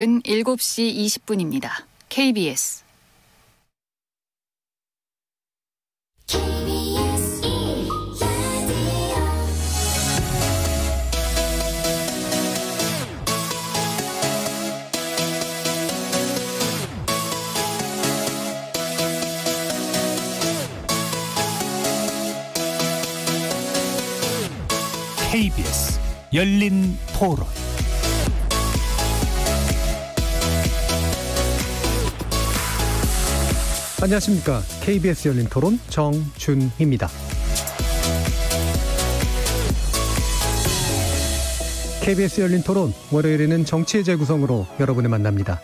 은 7시 20분입니다. KBS KBS 열린 토론. 안녕하십니까. KBS 열린 토론 정준희입니다. KBS 열린 토론 월요일에는 정치의 재구성으로 여러분을 만납니다.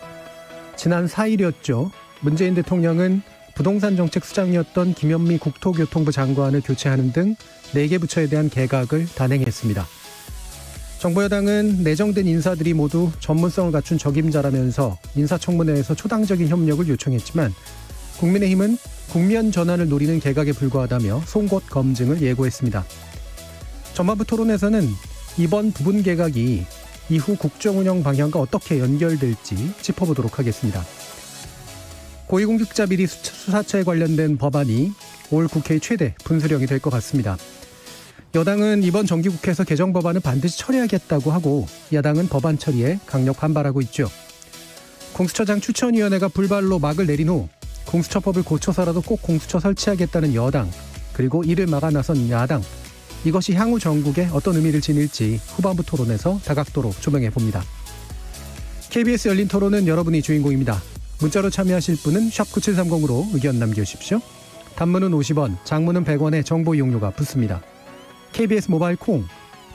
지난 4일이었죠. 문재인 대통령은 부동산 정책 수장이었던 김현미 국토교통부 장관을 교체하는 등 4개 부처에 대한 개각을 단행했습니다. 정부 여당은 내정된 인사들이 모두 전문성을 갖춘 적임자라면서 인사청문회에서 초당적인 협력을 요청했지만 국민의힘은 국면 전환을 노리는 개각에 불과하다며 송곳 검증을 예고했습니다. 전반부 토론에서는 이번 부분 개각이 이후 국정운영 방향과 어떻게 연결될지 짚어보도록 하겠습니다. 고위공직자 비리 수사처에 관련된 법안이 올 국회의 최대 분수령이 될 것 같습니다. 여당은 이번 정기국회에서 개정 법안을 반드시 처리하겠다고 하고 야당은 법안 처리에 강력 반발하고 있죠. 공수처장 추천위원회가 불발로 막을 내린 후 공수처법을 고쳐서라도 꼭 공수처 설치하겠다는 여당, 그리고 이를 막아 나선 야당, 이것이 향후 전국에 어떤 의미를 지닐지 후반부 토론에서 다각도로 조명해 봅니다. KBS 열린 토론은 여러분이 주인공입니다. 문자로 참여하실 분은 샵9730으로 의견 남겨주십시오. 단문은 50원, 장문은 100원의 정보 이용료가 붙습니다. KBS 모바일 콩,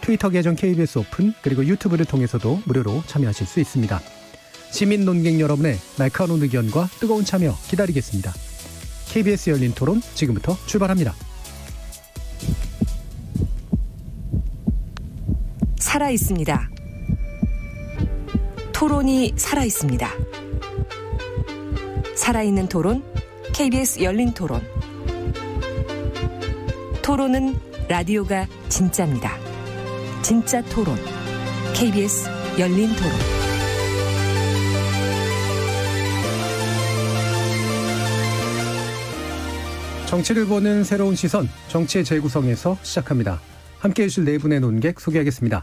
트위터 계정 KBS 오픈, 그리고 유튜브를 통해서도 무료로 참여하실 수 있습니다. 시민 논객 여러분의 날카로운 의견과 뜨거운 참여 기다리겠습니다. KBS 열린 토론 지금부터 출발합니다. 살아있습니다. 토론이 살아있습니다. 살아있는 토론, KBS 열린 토론. 토론은 라디오가 진짜입니다. 진짜 토론, KBS 열린 토론. 정치를 보는 새로운 시선, 정치의 재구성에서 시작합니다. 함께해 주실 네 분의 논객 소개하겠습니다.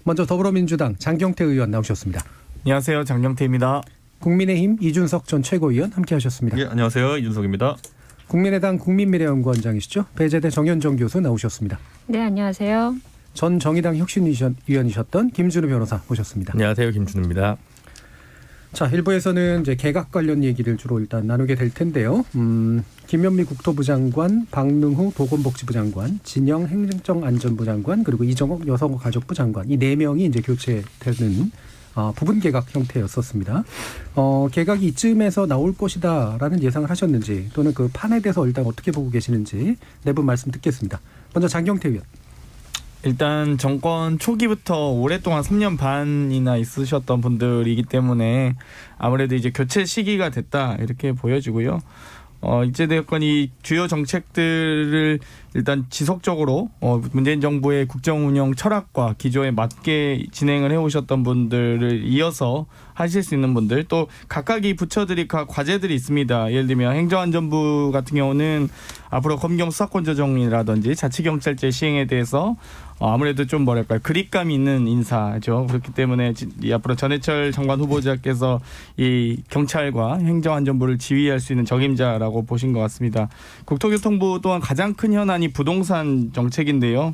먼저 더불어민주당 장경태 의원 나오셨습니다. 안녕하세요. 장경태입니다. 국민의힘 이준석 전 최고위원 함께하셨습니다. 예, 안녕하세요. 이준석입니다. 국민의당 국민미래연구원장이시죠. 배재대 정현정 교수 나오셨습니다. 네, 안녕하세요. 전 정의당 혁신위원이셨던 김준우 변호사 모셨습니다. 안녕하세요. 김준우입니다. 자, 1부에서는 이제 개각 관련 얘기를 주로 일단 나누게 될 텐데요. 김현미 국토부 장관, 박능후 보건복지부 장관, 진영 행정안전부 장관, 그리고 이정옥 여성가족부 장관, 이 4명이 이제 교체되는 부분 개각 형태였었습니다. 개각이 이쯤에서 나올 것이다라는 예상을 하셨는지, 또는 그 판에 대해서 일단 어떻게 보고 계시는지 네 분 말씀 듣겠습니다. 먼저 장경태 의원. 일단 정권 초기부터 오랫동안 3년 반이나 있으셨던 분들이기 때문에 아무래도 이제 교체 시기가 됐다 이렇게 보여지고요. 이제 되었건 이 주요 정책들을 일단 지속적으로 문재인 정부의 국정운영 철학과 기조에 맞게 진행을 해오셨던 분들을 이어서 하실 수 있는 분들, 또 각각의 부처들이 과제들이 있습니다. 예를 들면 행정안전부 같은 경우는 앞으로 검경 수사권 조정이라든지 자치경찰제 시행에 대해서 아무래도 좀 그립감 있는 인사죠. 그렇기 때문에 앞으로 전해철 장관 후보자께서 이 경찰과 행정안전부를 지휘할 수 있는 적임자라고 보신 것 같습니다. 국토교통부 또한 가장 큰 현안이 부동산 정책인데요.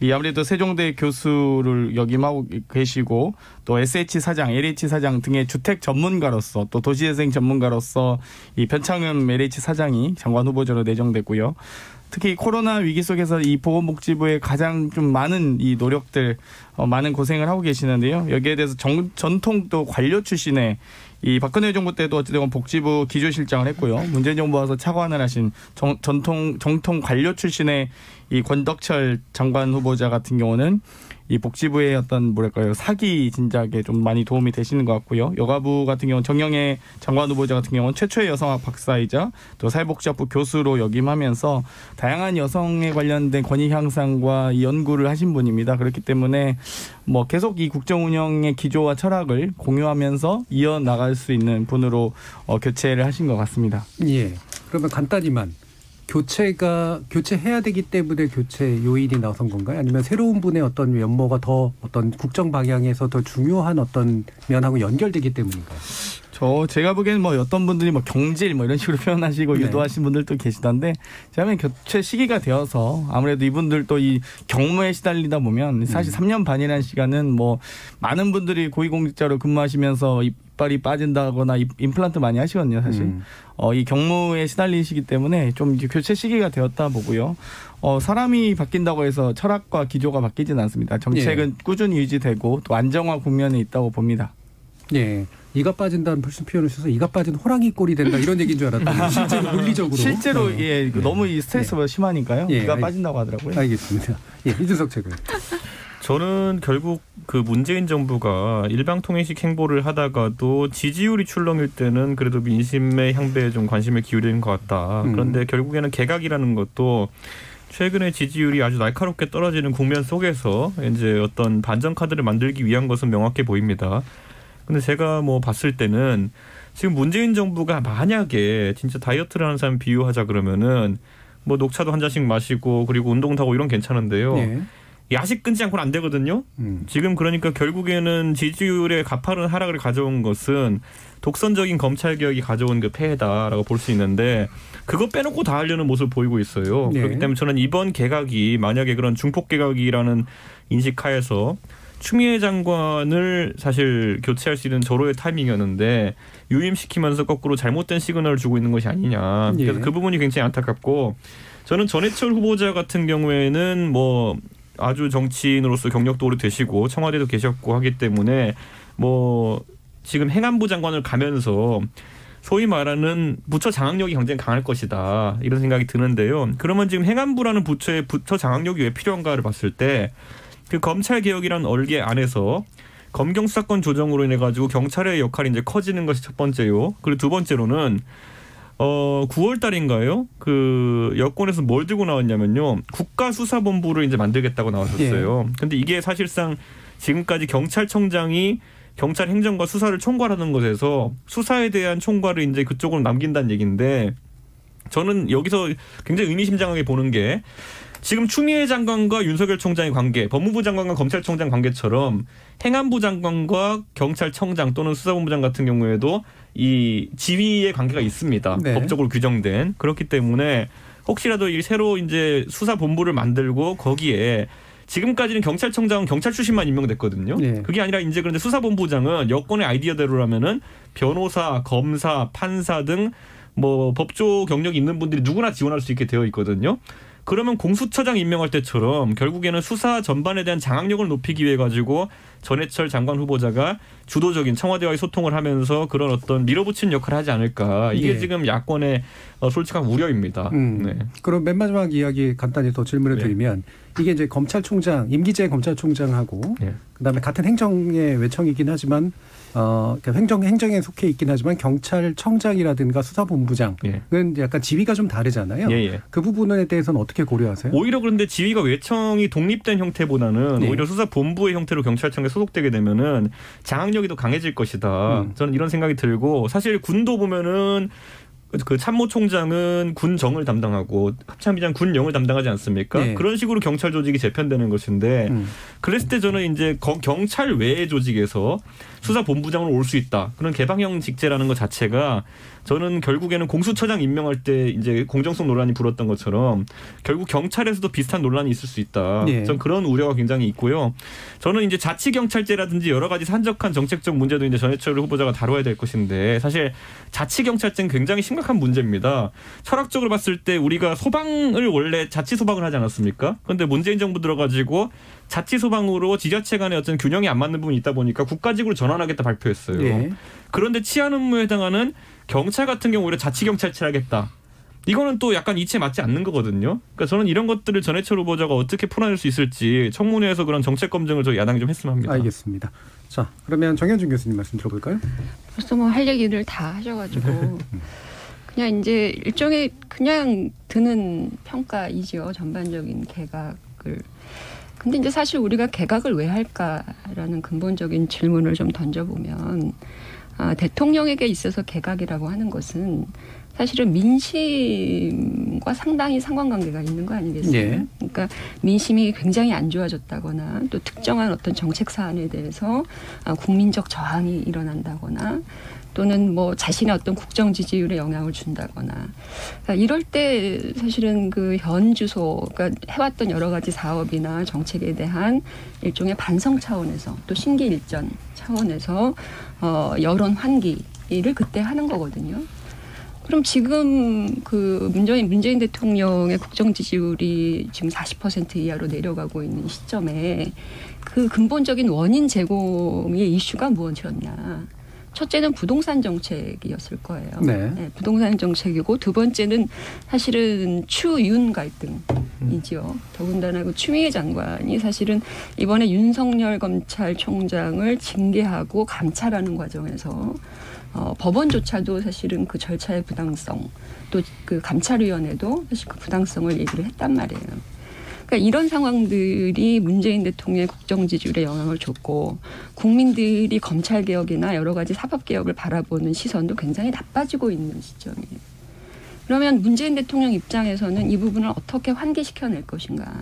이 아무래도 세종대 교수를 역임하고 계시고 또 SH 사장, LH 사장 등의 주택 전문가로서 또 도시재생 전문가로서 이 변창흠 LH 사장이 장관 후보자로 내정됐고요. 특히 코로나 위기 속에서 이 보건복지부의 가장 좀 많은 이 노력들, 많은 고생을 하고 계시는데요. 여기에 대해서 전통 또 관료 출신의 이 박근혜 정부 때도 어찌됐건 복지부 기조실장을 했고요. 문재인 정부 와서 차관을 하신 정통 관료 출신의 이 권덕철 장관 후보자 같은 경우는 이 복지부의 어떤 사기 진작에 좀 많이 도움이 되시는 것 같고요. 여가부 같은 경우는 정영애 장관 후보자 같은 경우는 최초의 여성학 박사이자 또 사회복지학부 교수로 역임하면서 다양한 여성에 관련된 권익 향상과 이 연구를 하신 분입니다. 그렇기 때문에 뭐 계속 이 국정 운영의 기조와 철학을 공유하면서 이어나갈 수 있는 분으로 교체를 하신 것 같습니다. 예. 그러면 간단히만 교체해야 되기 때문에 교체 요인이 나선 건가요? 아니면 새로운 분의 어떤 면모가 더 어떤 국정 방향에서 더 중요한 어떤 면하고 연결되기 때문인가요? 제가 보기에는 뭐 어떤 분들이 뭐 경질 뭐 이런 식으로 표현하시고 유도하신 분들도 계시던데 제가 보기엔 교체 시기가 되어서 아무래도 이분들도 이 경무에 시달리다 보면 사실 3년 반이라는 시간은 뭐 많은 분들이 고위공직자로 근무하시면서 이빨이 빠진다거나 임플란트 많이 하시거든요, 사실. 이 경무에 시달리시기 때문에 좀 교체 시기가 되었다 보고요. 사람이 바뀐다고 해서 철학과 기조가 바뀌지는 않습니다. 정책은 꾸준히 유지되고 또 안정화 국면에 있다고 봅니다. 예. 이가 빠진다는 표현을 써서 이가 빠진 호랑이 꼴이 된다 이런 얘기인 줄 알았더니 실제로 물리적으로. 실제로 너무 이 스트레스가 심하니까요. 이가 빠진다고 하더라고요. 알겠습니다. 이준석 책은. 저는 결국 그 문재인 정부가 일방통행식 행보를 하다가도 지지율이 출렁일 때는 그래도 민심의 향배에 좀 관심을 기울이는 것 같다. 그런데 결국에는 개각이라는 것도 최근에 지지율이 아주 날카롭게 떨어지는 국면 속에서 이제 어떤 반전 카드를 만들기 위한 것은 명확해 보입니다. 근데 제가 뭐 봤을 때는 지금 문재인 정부가 만약에 진짜 다이어트를 하는 사람 비유하자 그러면은 뭐 녹차도 한 잔씩 마시고 그리고 운동도 하고 이런 괜찮은데요. 네. 야식 끊지 않고는 안 되거든요. 지금 그러니까 결국에는 지지율의 가파른 하락을 가져온 것은 독선적인 검찰개혁이 가져온 그 폐해다라고 볼 수 있는데 그거 빼놓고 다 하려는 모습을 보이고 있어요. 네. 그렇기 때문에 저는 이번 개각이 만약에 그런 중폭개각이라는 인식하에서 추미애 장관을 사실 교체할 수 있는 절호의 타이밍이었는데 유임시키면서 거꾸로 잘못된 시그널을 주고 있는 것이 아니냐. 그래서 그 부분이 굉장히 안타깝고 저는 전해철 후보자 같은 경우에는 뭐 아주 정치인으로서 경력도 오래 되시고 청와대도 계셨고 하기 때문에 뭐 지금 행안부 장관을 가면서 소위 말하는 부처 장악력이 굉장히 강할 것이다 이런 생각이 드는데요. 그러면 지금 행안부라는 부처의 부처 장악력이 왜 필요한가를 봤을 때 그 검찰 개혁이라는 얼개 안에서 검경 수사권 조정으로 인해 가지고 경찰의 역할이 이제 커지는 것이 첫 번째요. 그리고 두 번째로는 9월 달인가요? 그 여권에서 뭘 들고 나왔냐면요. 국가수사본부를 이제 만들겠다고 나왔었어요. 근데 이게 사실상 지금까지 경찰청장이 경찰 행정과 수사를 총괄하는 것에서 수사에 대한 총괄을 이제 그쪽으로 남긴다는 얘기인데 저는 여기서 굉장히 의미심장하게 보는 게 지금 추미애 장관과 윤석열 총장의 관계, 법무부 장관과 검찰총장 관계처럼 행안부 장관과 경찰청장 또는 수사본부장 같은 경우에도 이 지위의 관계가 있습니다. 네. 법적으로 규정된. 그렇기 때문에 혹시라도 이 새로 이제 수사본부를 만들고 거기에 지금까지는 경찰청장은 경찰 출신만 임명됐거든요. 네. 그게 아니라 이제 그런데 수사본부장은 여권의 아이디어대로라면은 변호사, 검사, 판사 등 뭐 법조 경력이 있는 분들이 누구나 지원할 수 있게 되어 있거든요. 그러면 공수처장 임명할 때처럼 결국에는 수사 전반에 대한 장악력을 높이기 위해 가지고 전해철 장관 후보자가 주도적인 청와대와의 소통을 하면서 그런 어떤 밀어붙이는 역할을 하지 않을까. 이게 네. 지금 야권의 솔직한 우려입니다. 네. 그럼 맨 마지막 이야기 간단히 더 질문을 드리면 이게 이제 검찰총장, 임기제 검찰총장하고 그다음에 같은 행정의 외청이긴 하지만 행정에 속해 있긴 하지만 경찰청장이라든가 수사본부장은 약간 지위가 좀 다르잖아요. 그 부분에 대해서는 어떻게 고려하세요? 오히려 그런데 지위가 외청이 독립된 형태보다는 오히려 수사본부의 형태로 경찰청에 소속되게 되면은 장악력이 더 강해질 것이다. 저는 이런 생각이 들고 사실 군도 보면은 그 참모총장은 군정을 담당하고 합참의장 군영을 담당하지 않습니까? 네. 그런 식으로 경찰 조직이 재편되는 것인데 그랬을 때 저는 이제 경찰 외의 조직에서 수사본부장으로 올 수 있다. 그런 개방형 직제라는 것 자체가 저는 결국에는 공수처장 임명할 때 이제 공정성 논란이 불었던 것처럼 결국 경찰에서도 비슷한 논란이 있을 수 있다. 네. 전 그런 우려가 굉장히 있고요. 저는 이제 자치경찰제라든지 여러 가지 산적한 정책적 문제도 이제 전해철 후보자가 다뤄야 될 것인데 사실 자치경찰제는 굉장히 심각한 문제입니다. 철학적으로 봤을 때 우리가 소방을 원래 자치소방을 하지 않았습니까? 그런데 문재인 정부 들어가지고 자치소방으로 지자체 간의 어떤 균형이 안 맞는 부분이 있다 보니까 국가직으로 전환하겠다 발표했어요. 네. 그런데 치안 업무에 해당하는 경찰 같은 경우 오히려 자치경찰제를 하겠다. 이거는 또 약간 이치에 맞지 않는 거거든요. 그러니까 저는 이런 것들을 전해철 후보자가 어떻게 풀어낼 수 있을지 청문회에서 그런 정책 검증을 저희 야당이 좀 했으면 합니다. 알겠습니다. 자, 그러면 정현준 교수님 말씀 들어볼까요? 벌써 뭐 할 얘기를 다 하셔가지고 그냥 이제 일종의 그냥 드는 평가이죠. 전반적인 개각을. 근데 이제 사실 우리가 개각을 왜 할까라는 근본적인 질문을 좀 던져보면 대통령에게 있어서 개각이라고 하는 것은 사실은 민심과 상당히 상관관계가 있는 거 아니겠어요? 예. 그러니까 민심이 굉장히 안 좋아졌다거나 또 특정한 어떤 정책 사안에 대해서 국민적 저항이 일어난다거나 또는 뭐 자신의 어떤 국정 지지율에 영향을 준다거나 그러니까 이럴 때 사실은 그 현 주소 그러니까 해왔던 여러 가지 사업이나 정책에 대한 일종의 반성 차원에서 또 신기 일전 차원에서 여론 환기를 그때 하는 거거든요. 그럼 지금 그 문재인 대통령의 국정 지지율이 지금 40% 이하로 내려가고 있는 시점에 그 근본적인 원인 제공의 이슈가 무엇이었냐? 첫째는 부동산 정책이었을 거예요. 네. 네, 부동산 정책이고 두 번째는 사실은 추윤 갈등이죠. 더군다나 그 추미애 장관이 사실은 이번에 윤석열 검찰총장을 징계하고 감찰하는 과정에서 법원조차도 사실은 그 절차의 부당성 또 그 감찰위원회도 사실 그 부당성을 얘기를 했단 말이에요. 그러니까 이런 상황들이 문재인 대통령의 국정 지지율에 영향을 줬고 국민들이 검찰개혁이나 여러 가지 사법개혁을 바라보는 시선도 굉장히 나빠지고 있는 시점이에요. 그러면 문재인 대통령 입장에서는 이 부분을 어떻게 환기시켜낼 것인가.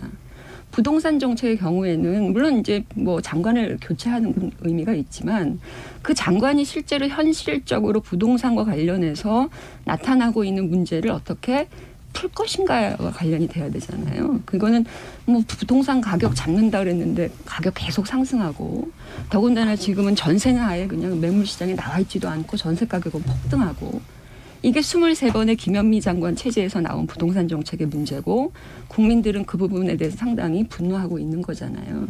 부동산 정책의 경우에는 물론 이제 뭐 장관을 교체하는 의미가 있지만 그 장관이 실제로 현실적으로 부동산과 관련해서 나타나고 있는 문제를 어떻게 풀 것인가와 관련이 돼야 되잖아요. 그거는 뭐 부동산 가격 잡는다 그랬는데 가격 계속 상승하고 더군다나 지금은 전세는 아예 그냥 매물 시장에 나와 있지도 않고 전세 가격은 폭등하고 이게 23번의 김현미 장관 체제에서 나온 부동산 정책의 문제고 국민들은 그 부분에 대해서 상당히 분노하고 있는 거잖아요.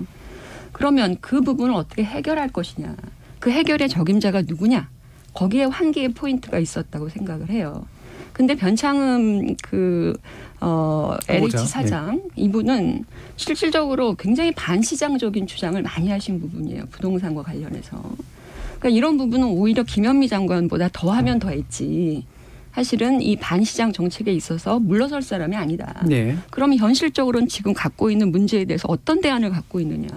그러면 그 부분을 어떻게 해결할 것이냐. 그 해결의 적임자가 누구냐. 거기에 환기의 포인트가 있었다고 생각을 해요. 근데 변창흠 LH 사장 이분은 실질적으로 굉장히 반시장적인 주장을 많이 하신 부분이에요. 부동산과 관련해서. 그러니까 이런 부분은 오히려 김현미 장관보다 더 하면 더 했지. 사실은 이 반시장 정책에 있어서 물러설 사람이 아니다. 네. 그럼 현실적으로는 지금 갖고 있는 문제에 대해서 어떤 대안을 갖고 있느냐.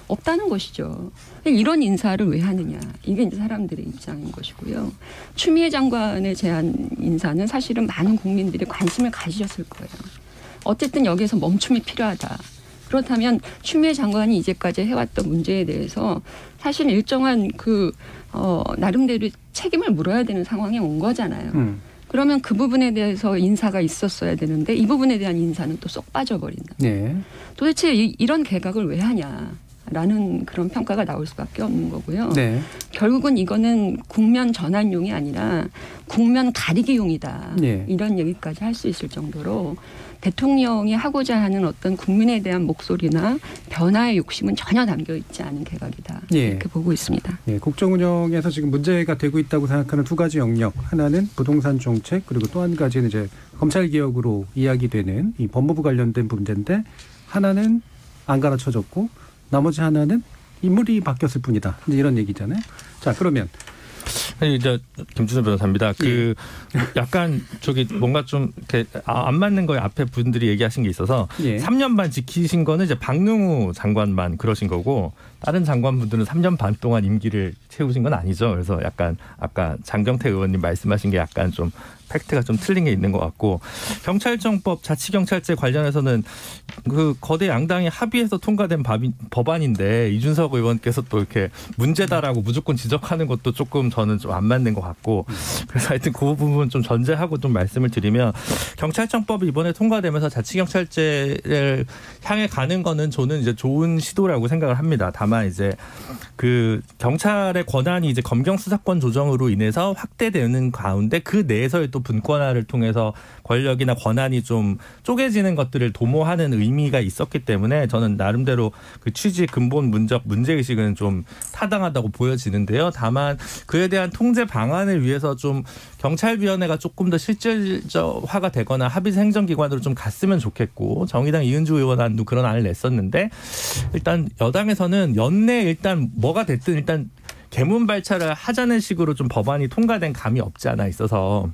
없다는 것이죠. 이런 인사를 왜 하느냐. 이게 이제 사람들의 입장인 것이고요. 추미애 장관의 제안 인사는 사실은 많은 국민들이 관심을 가지셨을 거예요. 어쨌든 여기에서 멈춤이 필요하다. 그렇다면 추미애 장관이 이제까지 해왔던 문제에 대해서 사실 일정한 나름대로 책임을 물어야 되는 상황에 온 거잖아요. 그러면 그 부분에 대해서 인사가 있었어야 되는데 이 부분에 대한 인사는 또 쏙 빠져버린다. 네. 도대체 이런 개각을 왜 하냐. 라는 그런 평가가 나올 수밖에 없는 거고요. 네. 결국은 이거는 국면 전환용이 아니라 국면 가리기용이다. 네. 이런 얘기까지 할 수 있을 정도로 대통령이 하고자 하는 어떤 국민에 대한 목소리나 변화의 욕심은 전혀 담겨 있지 않은 개각이다. 네. 이렇게 보고 있습니다. 네, 국정 운영에서 지금 문제가 되고 있다고 생각하는 두 가지 영역. 하나는 부동산 정책 그리고 또 한 가지는 이제 검찰 개혁으로 이야기되는 이 법무부 관련된 문제인데 하나는 안 갈아쳐졌고 나머지 하나는 인물이 바뀌었을 뿐이다. 이제 이런 얘기잖아요. 자, 그러면 아니, 이제 김준호 변호사입니다. 약간 저기 뭔가 좀 이렇게 안 맞는 거에 앞에 분들이 얘기하신 게 있어서 3년 반 지키신 거는 이제 박능우 장관만 그러신 거고 다른 장관분들은 3년 반 동안 임기를 채우신 건 아니죠. 그래서 약간 아까 장경태 의원님 말씀하신 게 약간 좀 팩트가 좀 틀린 게 있는 것 같고 경찰청법 자치경찰제 관련해서는 그 거대 양당이 합의해서 통과된 법안인데 이준석 의원께서 또 이렇게 문제다라고 무조건 지적하는 것도 조금 저는 좀 안 맞는 것 같고 그래서 하여튼 그 부분 좀 전제하고 좀 말씀을 드리면 경찰청법이 이번에 통과되면서 자치경찰제를 향해 가는 거는 저는 이제 좋은 시도라고 생각을 합니다. 다만 다만 이제 그 경찰의 권한이 이제 검경 수사권 조정으로 인해서 확대되는 가운데 그 내에서의 또 분권화를 통해서 권력이나 권한이 좀 쪼개지는 것들을 도모하는 의미가 있었기 때문에 저는 나름대로 그 취지 근본 문제의식은 좀 타당하다고 보여지는데요. 다만 그에 대한 통제 방안을 위해서 좀 경찰위원회가 조금 더 실질화가 되거나 합의제 행정기관으로 좀 갔으면 좋겠고 정의당 이은주 의원도 그런 안을 냈었는데 일단 여당에서는 연내 일단 뭐가 됐든 일단 개문발차를 하자는 식으로 좀 법안이 통과된 감이 없지 않아 있어서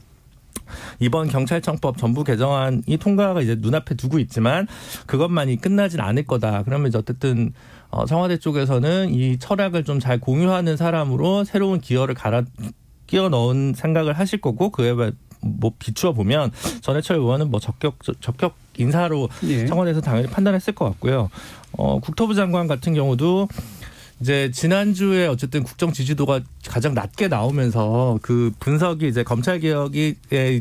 이번 경찰청법 전부 개정안이 통과가 이제 눈앞에 두고 있지만 그것만이 끝나진 않을 거다. 그러면 이제 어쨌든 청와대 쪽에서는 이 철학을 좀 잘 공유하는 사람으로 새로운 기여를 끼워 넣은 생각을 하실 거고 그에 뭐 비추어 보면 전해철 의원은 뭐 적격 인사로 예. 청와대에서 당연히 판단했을 것 같고요. 국토부 장관 같은 경우도 이제 지난주에 어쨌든 국정 지지도가 가장 낮게 나오면서 그 분석이 이제 검찰 개혁에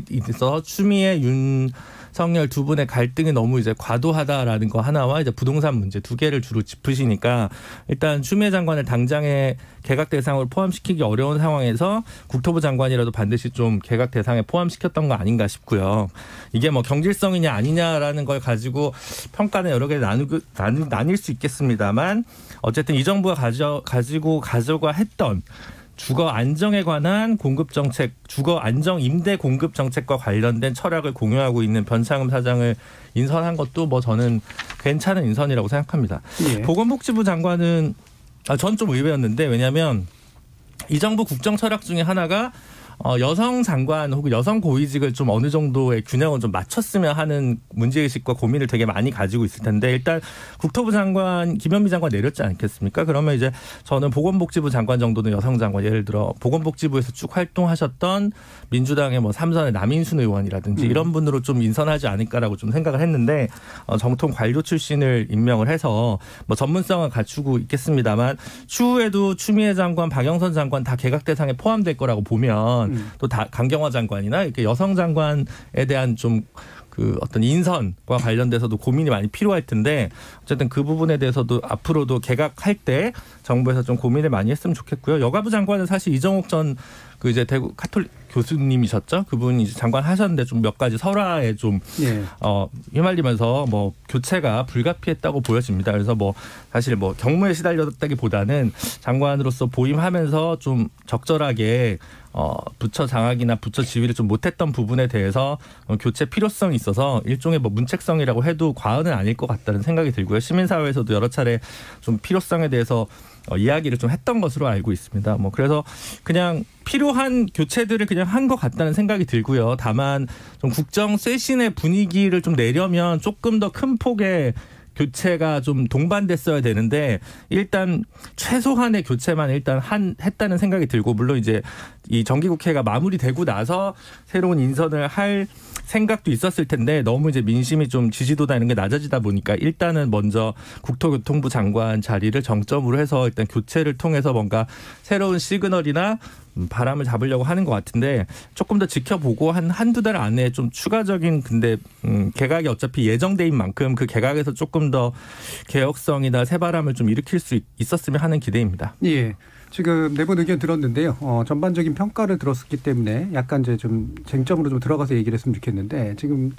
있어서 추미애 윤석열 두 분의 갈등이 너무 이제 과도하다라는 거 하나와 이제 부동산 문제 두 개를 주로 짚으시니까 일단 추미애 장관을 당장의 개각 대상으로 포함시키기 어려운 상황에서 국토부 장관이라도 반드시 좀 개각 대상에 포함시켰던 거 아닌가 싶고요. 이게 뭐 경질성이냐 아니냐라는 걸 가지고 평가는 여러 개 나뉠 수 있겠습니다만 어쨌든 이 정부가 가져가 했던 주거 안정에 관한 공급 정책, 주거 안정 임대 공급 정책과 관련된 철학을 공유하고 있는 변창흠 사장을 인선한 것도 뭐 저는 괜찮은 인선이라고 생각합니다. 예. 보건복지부 장관은 전 좀 의외였는데 왜냐하면 이 정부 국정 철학 중에 하나가 여성 장관 혹은 여성 고위직을 좀 어느 정도의 균형을 좀 맞췄으면 하는 문제의식과 고민을 되게 많이 가지고 있을 텐데 일단 국토부 장관 김현미 장관 내렸지 않겠습니까? 그러면 이제 저는 보건복지부 장관 정도는 여성 장관 예를 들어 보건복지부에서 쭉 활동하셨던 민주당의 뭐 삼선의 남인순 의원이라든지 이런 분으로 좀 인선하지 않을까라고 좀 생각을 했는데 정통 관료 출신을 임명을 해서 뭐 전문성은 갖추고 있겠습니다만 추후에도 추미애 장관, 박영선 장관 다 개각 대상에 포함될 거라고 보면 또 강경화 장관이나 이렇게 여성 장관에 대한 좀 그 어떤 인선과 관련돼서도 고민이 많이 필요할 텐데 어쨌든 그 부분에 대해서도 앞으로도 개각할 때 정부에서 좀 고민을 많이 했으면 좋겠고요. 여가부 장관은 사실 이정옥 전 그 이제 대구 카톨릭 교수님이셨죠. 그분이 이제 장관 하셨는데 좀 몇 가지 설화에 좀 예. 휘말리면서 뭐 교체가 불가피했다고 보여집니다. 그래서 뭐 사실 뭐 경무에 시달렸다기보다는 장관으로서 보임하면서 좀 적절하게 부처 장악이나 부처 지휘를 좀 못했던 부분에 대해서 교체 필요성이 있어서 일종의 뭐 문책성이라고 해도 과언은 아닐 것 같다는 생각이 들고요. 시민사회에서도 여러 차례 좀 필요성에 대해서 이야기를 좀 했던 것으로 알고 있습니다. 뭐 그래서 그냥 필요한 교체들을 그냥 한 것 같다는 생각이 들고요. 다만 좀 국정 쇄신의 분위기를 좀 내려면 조금 더 큰 폭의 교체가 좀 동반됐어야 되는데 일단 최소한의 교체만 일단 했다는 생각이 들고 물론 이제 이 정기국회가 마무리되고 나서 새로운 인선을 할 생각도 있었을 텐데 너무 이제 민심이 좀 지지도나 이런 게 낮아지다 보니까 일단은 먼저 국토교통부 장관 자리를 정점으로 해서 일단 교체를 통해서 뭔가 새로운 시그널이나 바람을 잡으려고 하는 것 같은데 조금 더 지켜보고 한두 달 안에 좀 추가적인 근데 개각이 어차피 예정돼인 만큼 그 개각에서 조금 더 개혁성이나 새바람을 좀 일으킬 수 있었으면 하는 기대입니다. 예. 지금 네 분 의견 들었는데요. 전반적인 평가를 들었기 때문에 약간 이제 좀 쟁점으로 좀 들어가서 얘기를 했으면 좋겠는데 지금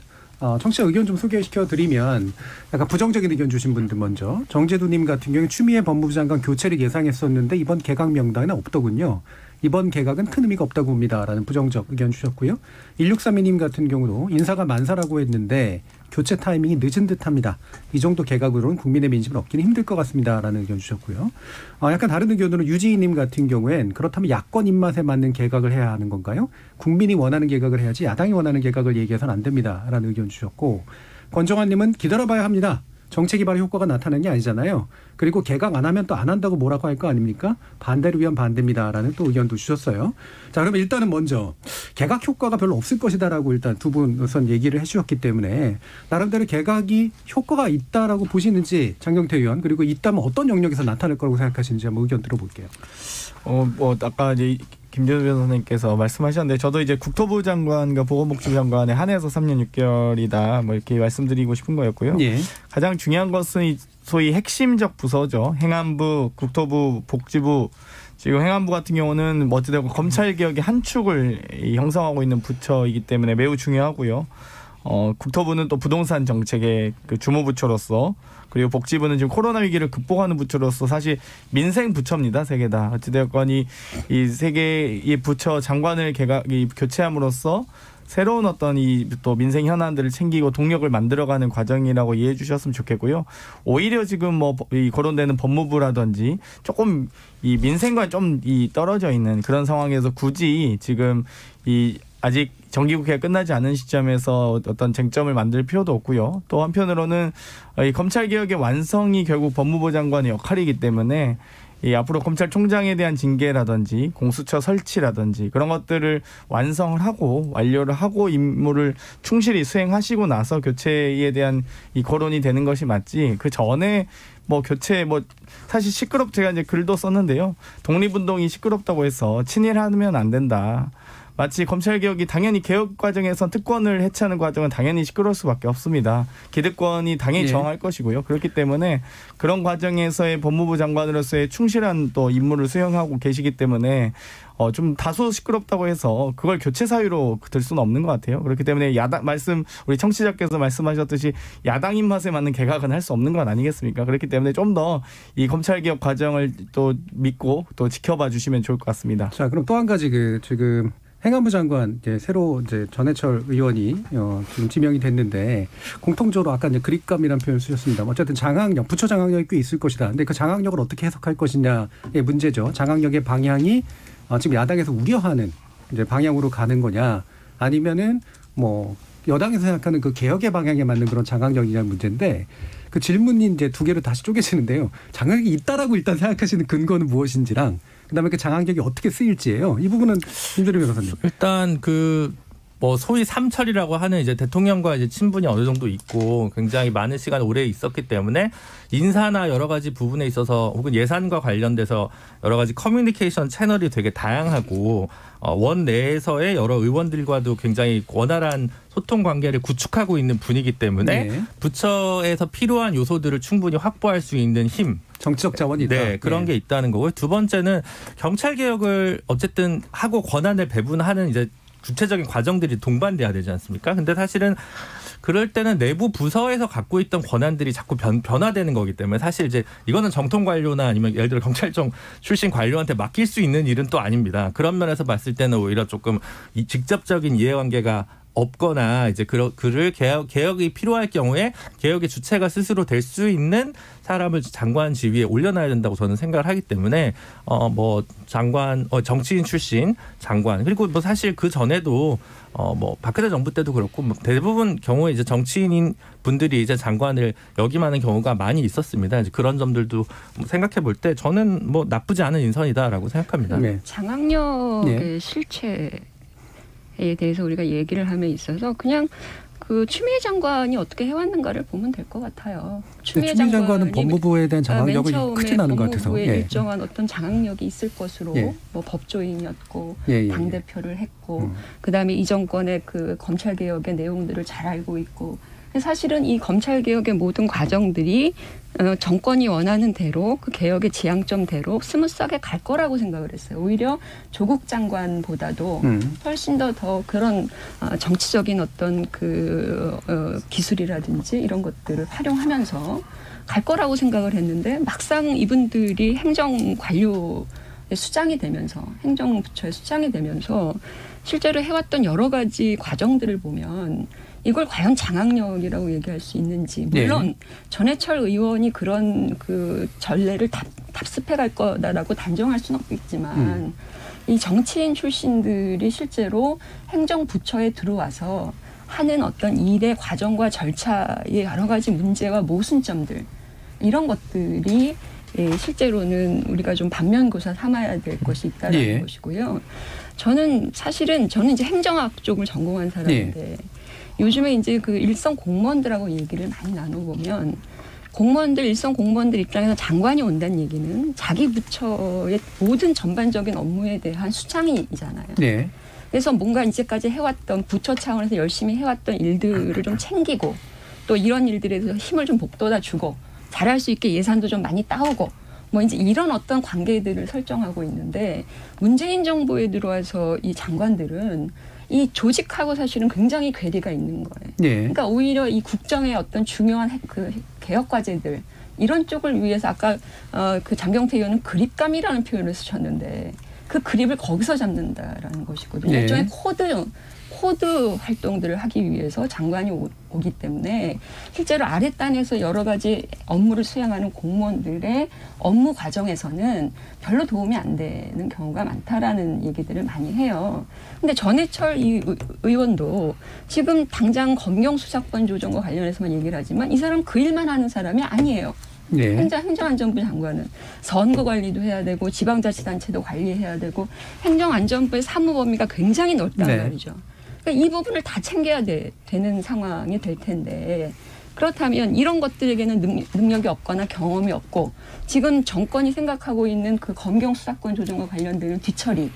청취자 의견 좀 소개시켜 드리면 약간 부정적인 의견 주신 분들 먼저 정재두님 같은 경우에 추미애 법무부 장관 교체를 예상했었는데 이번 개각 명단에는 없더군요. 이번 개각은 큰 의미가 없다고 봅니다라는 부정적 의견 주셨고요. 1632님 같은 경우도 인사가 만사라고 했는데 교체 타이밍이 늦은 듯합니다. 이 정도 개각으로는 국민의 민심을 얻기는 힘들 것 같습니다라는 의견 주셨고요. 약간 다른 의견으로 유지희님 같은 경우엔 그렇다면 야권 입맛에 맞는 개각을 해야 하는 건가요? 국민이 원하는 개각을 해야지 야당이 원하는 개각을 얘기해서는 안 됩니다라는 의견 주셨고 권정환님은 기다려봐야 합니다. 정책이 바로 효과가 나타나는 게 아니잖아요. 그리고 개각 안 하면 또 안 한다고 뭐라고 할 거 아닙니까? 반대를 위한 반대입니다라는 또 의견도 주셨어요. 자, 그러면 일단은 먼저 개각 효과가 별로 없을 것이다라고 일단 두 분 우선 얘기를 해 주셨기 때문에 나름대로 개각이 효과가 있다라고 보시는지 장경태 의원 그리고 있다면 어떤 영역에서 나타날 거라고 생각하시는지 한번 의견 들어볼게요. 뭐 아까 이제 김준호 변호사님께서 말씀하셨는데 저도 이제 국토부 장관과 보건복지부 장관에 한해서 3년 6개월이다 뭐 이렇게 말씀드리고 싶은 거였고요. 예. 가장 중요한 것은 소위 핵심적 부서죠. 행안부, 국토부, 복지부. 지금 행안부 같은 경우는 어찌되건 검찰개혁의 한 축을 형성하고 있는 부처이기 때문에 매우 중요하고요. 국토부는 또 부동산 정책의 그 주무부처로서, 그리고 복지부는 지금 코로나 위기를 극복하는 부처로서 사실 민생 부처입니다. 세 개 다. 어찌되건 이 세 개의 부처 장관을 교체함으로써 새로운 어떤 또 민생 현안들을 챙기고 동력을 만들어가는 과정이라고 이해해 주셨으면 좋겠고요. 오히려 지금 이 거론되는 법무부라든지 조금 이 민생과 좀 떨어져 있는 그런 상황에서 굳이 지금 아직 정기국회가 끝나지 않은 시점에서 어떤 쟁점을 만들 필요도 없고요. 또 한편으로는 이 검찰개혁의 완성이 결국 법무부 장관의 역할이기 때문에 앞으로 검찰총장에 대한 징계라든지 공수처 설치라든지 그런 것들을 완성을 하고 완료를 하고 임무를 충실히 수행하시고 나서 교체에 대한 이 거론이 되는 것이 맞지, 그 전에 교체 사실 제가 이제 글도 썼는데요. 독립운동이 시끄럽다고 해서 친일하면 안 된다. 마치 검찰개혁이 당연히 개혁 과정에서 특권을 해체하는 과정은 당연히 시끄러울 수밖에 없습니다. 기득권이 당연히 저항할 것이고요. 그렇기 때문에 그런 과정에서의 법무부 장관으로서의 충실한 또 임무를 수행하고 계시기 때문에 좀 다소 시끄럽다고 해서 그걸 교체 사유로 들 수는 없는 것 같아요. 그렇기 때문에 우리 청취자께서 말씀하셨듯이 야당 입맛에 맞는 개각은 할 수 없는 건 아니겠습니까? 그렇기 때문에 좀 더 이 검찰개혁 과정을 또 믿고 또 지켜봐 주시면 좋을 것 같습니다. 자, 그럼 또 한 가지 지금 행안부 장관 새로 전해철 의원이 지금 지명이 됐는데, 공통적으로 아까 그립감이라는 표현을 쓰셨습니다. 어쨌든 장악력, 부처 장악력이 꽤 있을 것이다. 근데 그 장악력을 어떻게 해석할 것이냐의 문제죠. 장악력의 방향이 지금 야당에서 우려하는 방향으로 가는 거냐, 아니면은 여당에서 생각하는 그 개혁의 방향에 맞는 그런 장악력이냐는 문제인데, 그 질문이 두 개로 다시 쪼개지는데요. 장악력이 있다라고 일단 생각하시는 근거는 무엇인지랑, 그다음에 그 장악력이 어떻게 쓰일지예요. 이 부분은 김준호 변호사님. 일단 소위 삼철이라고 하는 대통령과 친분이 어느 정도 있고 굉장히 많은 시간 오래 있었기 때문에 인사나 여러 가지 부분에 있어서 혹은 예산과 관련돼서 여러 가지 커뮤니케이션 채널이 되게 다양하고 원 내에서의 여러 의원들과도 굉장히 원활한 소통 관계를 구축하고 있는 분이기 때문에 부처에서 필요한 요소들을 충분히 확보할 수 있는 힘, 정치적 자원이 있다. 네, 그런 게 있다는 거고요. 두 번째는 경찰 개혁을 어쨌든 하고 권한을 배분하는 구체적인 과정들이 동반돼야 되지 않습니까? 근데 사실은 그럴 때는 내부 부서에서 갖고 있던 권한들이 자꾸 변화되는 거기 때문에 사실 이거는 정통 관료나 아니면 예를 들어 경찰청 출신 관료한테 맡길 수 있는 일은 또 아닙니다. 그런 면에서 봤을 때는 오히려 조금 직접적인 이해관계가 없거나 그를 개혁이 필요할 경우에 개혁의 주체가 스스로 될 수 있는 사람을 장관 지위에 올려놔야 된다고 저는 생각을 하기 때문에 장관 정치인 출신 장관, 그리고 사실 그 전에도 박근혜 정부 때도 그렇고 대부분 경우에 정치인인 분들이 장관을 역임하는 경우가 많이 있었습니다. 그런 점들도 생각해 볼 때 저는 나쁘지 않은 인선이다라고 생각합니다. 네. 장악력의 실체에 대해서 우리가 얘기를 함에 있어서 그냥 추미애 장관이 어떻게 해왔는가를 보면 될 것 같아요. 추미애 장관은 법무부에 대한 장악력을 크진 않은 것 같아서. 법무부에 일정한 어떤 장악력이 있을 것으로 법조인이었고 당대표를 했고 그다음에 이 정권의 검찰개혁의 내용들을 잘 알고 있고, 사실은 이 검찰개혁의 모든 과정들이 정권이 원하는 대로 그 개혁의 지향점대로 스무스하게 갈 거라고 생각을 했어요. 오히려 조국 장관보다도 훨씬 더 그런 정치적인 어떤 기술이라든지 이런 것들을 활용하면서 갈 거라고 생각을 했는데, 막상 이분들이 행정관료의 수장이 되면서 행정부처의 수장이 되면서 실제로 해왔던 여러 가지 과정들을 보면 이걸 과연 장악력이라고 얘기할 수 있는지, 물론 전해철 의원이 그런 전례를 답습해 갈 거다라고 단정할 수는 없겠지만 이 정치인 출신들이 실제로 행정부처에 들어와서 하는 어떤 일의 과정과 절차의 여러 가지 문제와 모순점들, 이런 것들이 실제로는 우리가 좀 반면교사 삼아야 될 것이 있다는 것이고요. 저는 행정학 쪽을 전공한 사람인데 요즘에 일선 공무원들하고 얘기를 많이 나눠보면 공무원들 일선 공무원들 입장에서 장관이 온다는 얘기는 자기 부처의 모든 전반적인 업무에 대한 수장이잖아요. 네. 그래서 뭔가 이제까지 해왔던 부처 차원에서 열심히 해왔던 일들을 좀 챙기고 또 이런 일들에 대해서 힘을 좀 북돋아주고 잘할 수 있게 예산도 좀 많이 따오고 뭐 이제 이런 어떤 관계들을 설정하고 있는데 문재인 정부에 들어와서 이 장관들은 이 조직하고 사실은 굉장히 괴리가 있는 거예요. 네. 그러니까 오히려 이 국정의 어떤 중요한 그 개혁 과제들 이런 쪽을 위해서 아까 그 장경태 의원은 그립감이라는 표현을 쓰셨는데 그 그립을 거기서 잡는다라는 것이거든요. 네. 일종의 코드 활동들을 하기 위해서 장관이 오기 때문에 실제로 아랫단에서 여러 가지 업무를 수행하는 공무원들의 업무 과정에서는 별로 도움이 안 되는 경우가 많다라는 얘기들을 많이 해요. 근데 전해철 이 의원도 지금 당장 검경 수사권 조정과 관련해서만 얘기를 하지만 이 사람 그 일만 하는 사람이 아니에요. 네. 행정안전부 장관은 선거 관리도 해야 되고 지방자치단체도 관리해야 되고 행정안전부의 사무 범위가 굉장히 넓단 네. 말이죠. 그러니까 이 부분을 다 챙겨야 되는 상황이 될 텐데 그렇다면 이런 것들에게는 능력이 없거나 경험이 없고 지금 정권이 생각하고 있는 그 검경 수사권 조정과 관련되는 뒤처리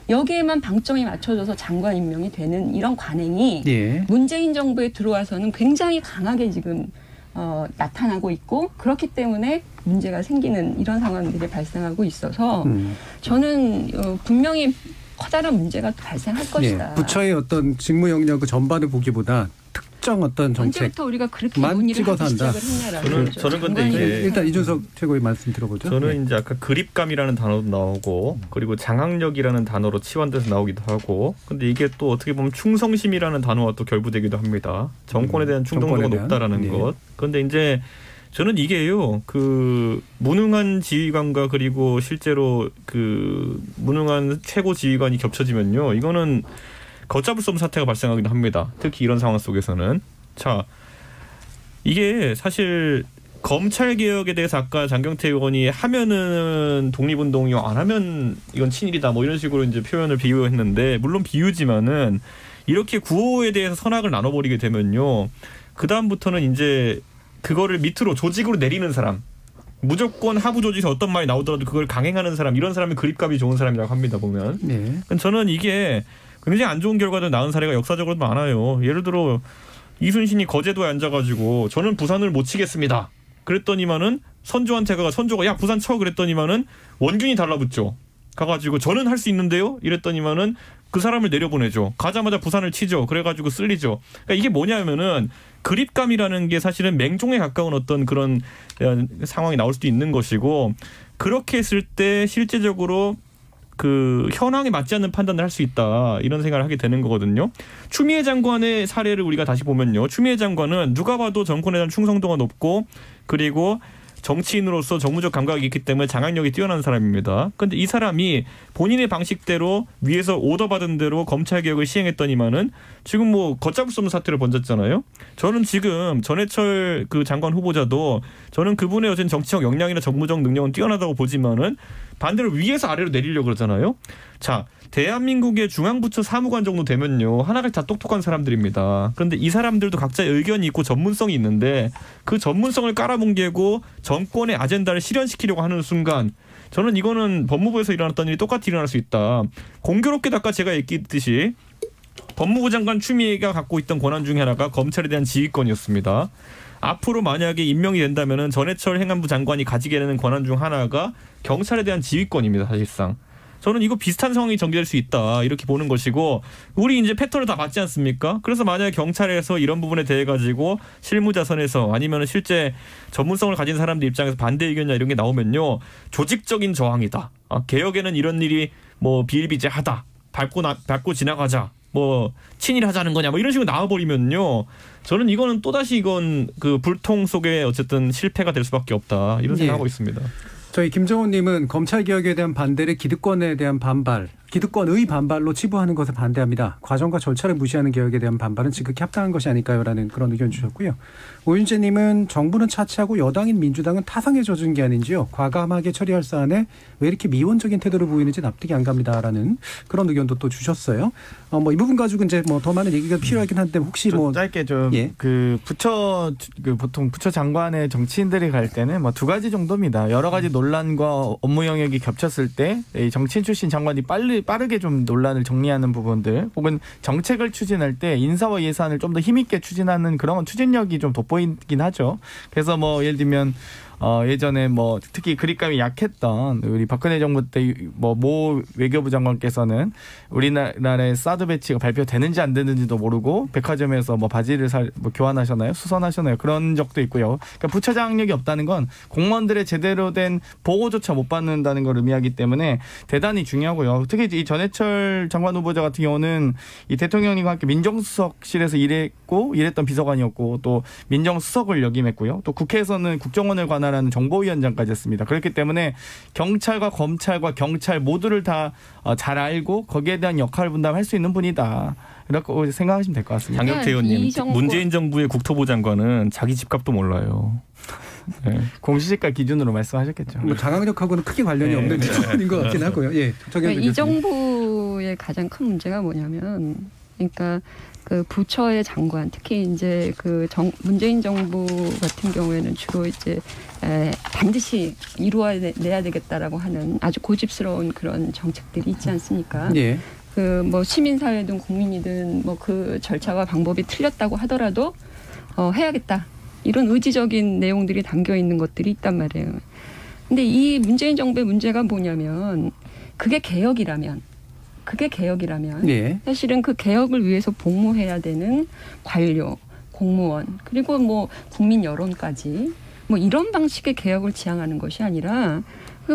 여기에만 방점이 맞춰져서 장관 임명이 되는 이런 관행이 예. 문재인 정부에 들어와서는 굉장히 강하게 지금 나타나고 있고 그렇기 때문에 문제가 생기는 이런 상황들이 발생하고 있어서 저는 분명히 커다란 문제가 발생할 것이다. 예. 부처의 어떤 직무 영역 그 전반을 보기보다 특정 어떤 정책 언제부터 우리가 그렇게 논의를 하기 시작을 했냐라는 거죠. 저는 근데 이게 일단 이준석 최고의 말씀 들어보죠. 저는 네. 이제 아까 그립감이라는 단어도 나오고 그리고 장악력이라는 단어로 치환돼서 나오기도 하고 근데 이게 또 어떻게 보면 충성심이라는 단어와 또 결부되기도 합니다. 정권에 대한 충성도가 정권에 대한? 높다라는 네. 것. 그런데 이제 저는 이게요. 그 무능한 지휘관과 그리고 실제로 그 무능한 최고 지휘관이 겹쳐지면요. 이거는 걷잡을 수 없는 사태가 발생하기도 합니다. 특히 이런 상황 속에서는. 자, 이게 사실 검찰개혁에 대해서 아까 장경태 의원이 하면은 독립운동이요, 안 하면 이건 친일이다 뭐 이런 식으로 이제 표현을 비유했는데 물론 비유지만은 이렇게 구호에 대해서 선악을 나눠버리게 되면요. 그다음부터는 이제 그거를 밑으로 조직으로 내리는 사람 무조건 하부 조직에서 어떤 말이 나오더라도 그걸 강행하는 사람 이런 사람이 그립감이 좋은 사람이라고 합니다. 보면. 네. 저는 이게 굉장히 안 좋은 결과도 나온 사례가 역사적으로 많아요. 예를 들어 이순신이 거제도에 앉아가지고 저는 부산을 못 치겠습니다. 그랬더니만은 선조한테 가가 선조가 야 부산 쳐 그랬더니만은 원균이 달라붙죠. 가가지고 저는 할 수 있는데요. 이랬더니만은 그 사람을 내려보내죠. 가자마자 부산을 치죠. 그래가지고 쓸리죠. 그러니까 이게 뭐냐면은 그립감이라는 게 사실은 맹종에 가까운 어떤 그런 상황이 나올 수도 있는 것이고 그렇게 했을 때 실제적으로 그 현황에 맞지 않는 판단을 할 수 있다 이런 생각을 하게 되는 거거든요. 추미애 장관의 사례를 우리가 다시 보면요. 추미애 장관은 누가 봐도 정권에 대한 충성도가 높고 그리고 정치인으로서 정무적 감각이 있기 때문에 장악력이 뛰어난 사람입니다. 그런데 이 사람이 본인의 방식대로 위에서 오더 받은 대로 검찰개혁을 시행했더니만은 지금 뭐 걷잡을 수 없는 사태를 번졌잖아요. 저는 지금 전해철 그 장관 후보자도 저는 그분의 어떤 정치적 역량이나 정무적 능력은 뛰어나다고 보지만은 반대로 위에서 아래로 내리려고 그러잖아요. 자, 대한민국의 중앙부처 사무관 정도 되면요. 하나같이 다 똑똑한 사람들입니다. 그런데 이 사람들도 각자의 의견이 있고 전문성이 있는데 그 전문성을 깔아뭉개고 정권의 아젠다를 실현시키려고 하는 순간 저는 이거는 법무부에서 일어났던 일이 똑같이 일어날 수 있다. 공교롭게도 아까 제가 얘기했듯이 법무부 장관 추미애가 갖고 있던 권한 중에 하나가 검찰에 대한 지휘권이었습니다. 앞으로 만약에 임명이 된다면 전해철 행안부 장관이 가지게 되는 권한 중 하나가 경찰에 대한 지휘권입니다. 사실상. 저는 이거 비슷한 상황이 전개될 수 있다 이렇게 보는 것이고 우리 이제 패턴을 다 맞지 않습니까? 그래서 만약에 경찰에서 이런 부분에 대해 가지고 실무자선에서 아니면 실제 전문성을 가진 사람들 입장에서 반대 의견이나 이런 게 나오면요 조직적인 저항이다. 개혁에는 이런 일이 뭐 비일비재하다. 밟고 지나가자. 뭐 친일하자는 거냐 뭐 이런 식으로 나와버리면요 저는 이거는 또다시 이건 그 불통 속에 어쨌든 실패가 될 수밖에 없다 이런 생각하고 있습니다. 저희 김정훈님은 검찰개혁에 대한 반대를 기득권에 대한 반발 기득권의 반발로 치부하는 것을 반대합니다. 과정과 절차를 무시하는 개혁에 대한 반발은 지극히 합당한 것이 아닐까요라는 그런 의견 주셨고요. 오윤재님은 정부는 차치하고 여당인 민주당은 타성에 젖은 게 아닌지요. 과감하게 처리할 사안에 왜 이렇게 미온적인 태도를 보이는지 납득이 안 갑니다라는 그런 의견도 또 주셨어요. 뭐 이 부분 가지고 이제 뭐 더 많은 얘기가 필요하긴 한데 혹시 뭐 짧게 좀 그 부처 보통 부처 장관의 정치인들이 갈 때는 뭐 두 가지 정도입니다. 여러 가지 논란과 업무 영역이 겹쳤을 때 이 정치인 출신 장관이 빠르게 좀 논란을 정리하는 부분들 혹은 정책을 추진할 때 인사와 예산을 좀 더 힘있게 추진하는 그런 추진력이 좀 돋보이긴 하죠. 그래서 뭐 예를 들면 예전에 뭐 특히 그립감이 약했던 우리 박근혜 정부 때 모 외교부 장관께서는 우리나라의 사드 배치가 발표되는지 안 되는지도 모르고 백화점에서 뭐 바지를 교환하셨나요? 수선하셨나요? 그런 적도 있고요. 그러니까 부처장력이 없다는 건 공무원들의 제대로 된 보고조차 못 받는다는 걸 의미하기 때문에 대단히 중요하고요. 특히 이 전해철 장관 후보자 같은 경우는 이 대통령님과 함께 민정수석실에서 일했던 비서관이었고 또 민정수석을 역임했고요. 또 국회에서는 국정원을 관할하는 정보위원장까지 했습니다. 그렇기 때문에 경찰과 검찰과 경찰 모두를 다 잘 알고 거기에 대한 역할을 분담할 수 있는 분이다. 이렇게 생각하시면 될 것 같습니다. 장경태 의원님, 문재인 정부의 국토부 장관은 자기 집값도 몰라요. 네. 공시지가 기준으로 말씀하셨겠죠. 뭐 장학력하고는 크게 관련이 없는 기준인 것 같긴 하고요. 예, 이 정부의 가장 큰 문제가 뭐냐면, 그러니까 그 부처의 장관, 특히 이제 그 문재인 정부 같은 경우에는 주로 이제 반드시 이루어내야 되겠다라고 하는 아주 고집스러운 그런 정책들이 있지 않습니까? 예. 그 뭐 시민사회든 국민이든 뭐 그 절차와 방법이 틀렸다고 하더라도 해야겠다. 이런 의지적인 내용들이 담겨 있는 것들이 있단 말이에요. 근데 이 문재인 정부의 문제가 뭐냐면 그게 개혁이라면 사실은 그 개혁을 위해서 복무해야 되는 관료, 공무원, 그리고 뭐 국민 여론까지 뭐 이런 방식의 개혁을 지향하는 것이 아니라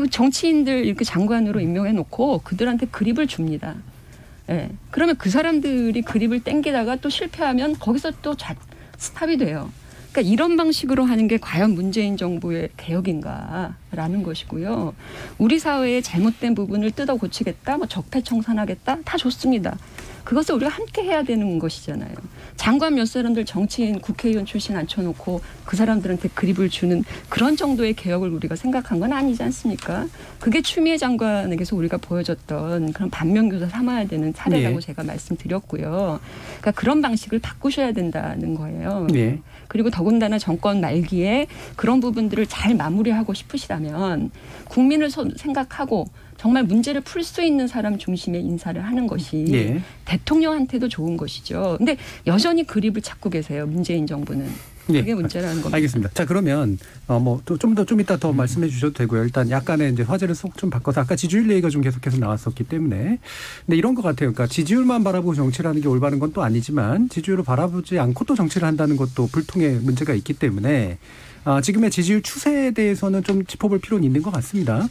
정치인들 이렇게 장관으로 임명해 놓고 그들한테 그립을 줍니다. 예. 그러면 그 사람들이 그립을 땡기다가 또 실패하면 거기서 또 스탑이 돼요. 그러니까 이런 방식으로 하는 게 과연 문재인 정부의 개혁인가라는 것이고요. 우리 사회의 잘못된 부분을 뜯어 고치겠다, 뭐 적폐청산하겠다, 다 좋습니다. 그것을 우리가 함께 해야 되는 것이잖아요. 장관 몇 사람들 정치인 국회의원 출신 앉혀놓고 그 사람들한테 그립을 주는 그런 정도의 개혁을 우리가 생각한 건 아니지 않습니까? 그게 추미애 장관에게서 우리가 보여줬던 그런 반면교사 삼아야 되는 사례라고 제가 말씀드렸고요. 그러니까 그런 방식을 바꾸셔야 된다는 거예요. 그리고 더군다나 정권 말기에 그런 부분들을 잘 마무리하고 싶으시다면 국민을 생각하고 정말 문제를 풀 수 있는 사람 중심의 인사를 하는 것이 대통령한테도 좋은 것이죠. 근데 여전히 그립을 찾고 계세요. 문재인 정부는. 그게 문제라는 겁니다. 알겠습니다. 자, 그러면 뭐 좀 이따 더 말씀해 주셔도 되고요. 일단 약간의 이제 화제를 좀 바꿔서 아까 지지율 얘기가 좀 계속해서 나왔었기 때문에. 근데 이런 것 같아요. 그러니까 지지율만 바라보고 정치를 하는 게 올바른 건 또 아니지만 지지율을 바라보지 않고 또 정치를 한다는 것도 불통의 문제가 있기 때문에 지금의 지지율 추세에 대해서는 좀 짚어볼 필요는 있는 것 같습니다.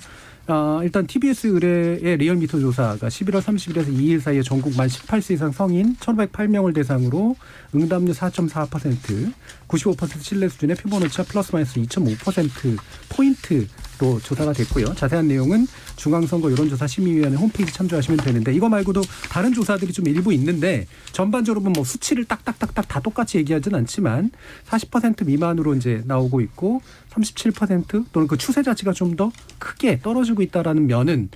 일단 TBS 의뢰의 리얼미터 조사가 11월 30일에서 2일 사이에 전국 만 18세 이상 성인 1,508명을 대상으로 응답률 4.4%, 95% 신뢰 수준의 표본 오차 플러스 마이너스 2.5%포인트로 조사가 됐고요. 자세한 내용은 중앙선거 여론조사 심의위원회 홈페이지 참조하시면 되는데 이거 말고도 다른 조사들이 좀 일부 있는데 전반적으로 뭐 수치를 딱딱딱딱 다 똑같이 얘기하진 않지만 40% 미만으로 이제 나오고 있고 37% 또는 그 추세 자체가 좀 더 크게 떨어지고 있다라는 면은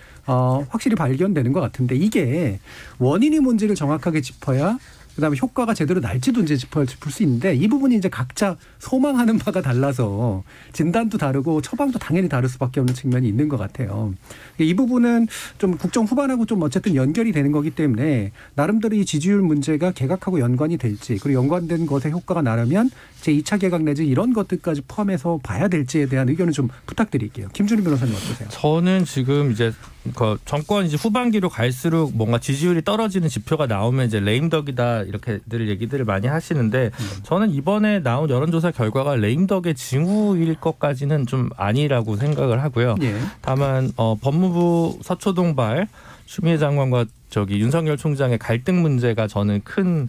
확실히 발견되는 것 같은데 이게 원인이 뭔지를 정확하게 짚어야 그다음에 효과가 제대로 날지도 이제 짚을 수 있는데 이 부분이 이제 각자 소망하는 바가 달라서 진단도 다르고 처방도 당연히 다를 수밖에 없는 측면이 있는 것 같아요. 이 부분은 좀 국정 후반하고 좀 어쨌든 연결이 되는 거기 때문에 나름대로 이 지지율 문제가 개각하고 연관이 될지 그리고 연관된 것의 효과가 나려면 제2차 개각 내지 이런 것들까지 포함해서 봐야 될지에 대한 의견을 좀 부탁드릴게요. 김준우 변호사님 어떠세요? 저는 지금 이제 정권 이제 후반기로 갈수록 뭔가 지지율이 떨어지는 지표가 나오면 이제 레임덕이다 이렇게들 얘기들을 많이 하시는데 저는 이번에 나온 여론조사 결과가 레임덕의 징후일 것까지는 좀 아니라고 생각을 하고요. 다만 법무부 서초동발 추미애 장관과 윤석열 총장의 갈등 문제가 저는 큰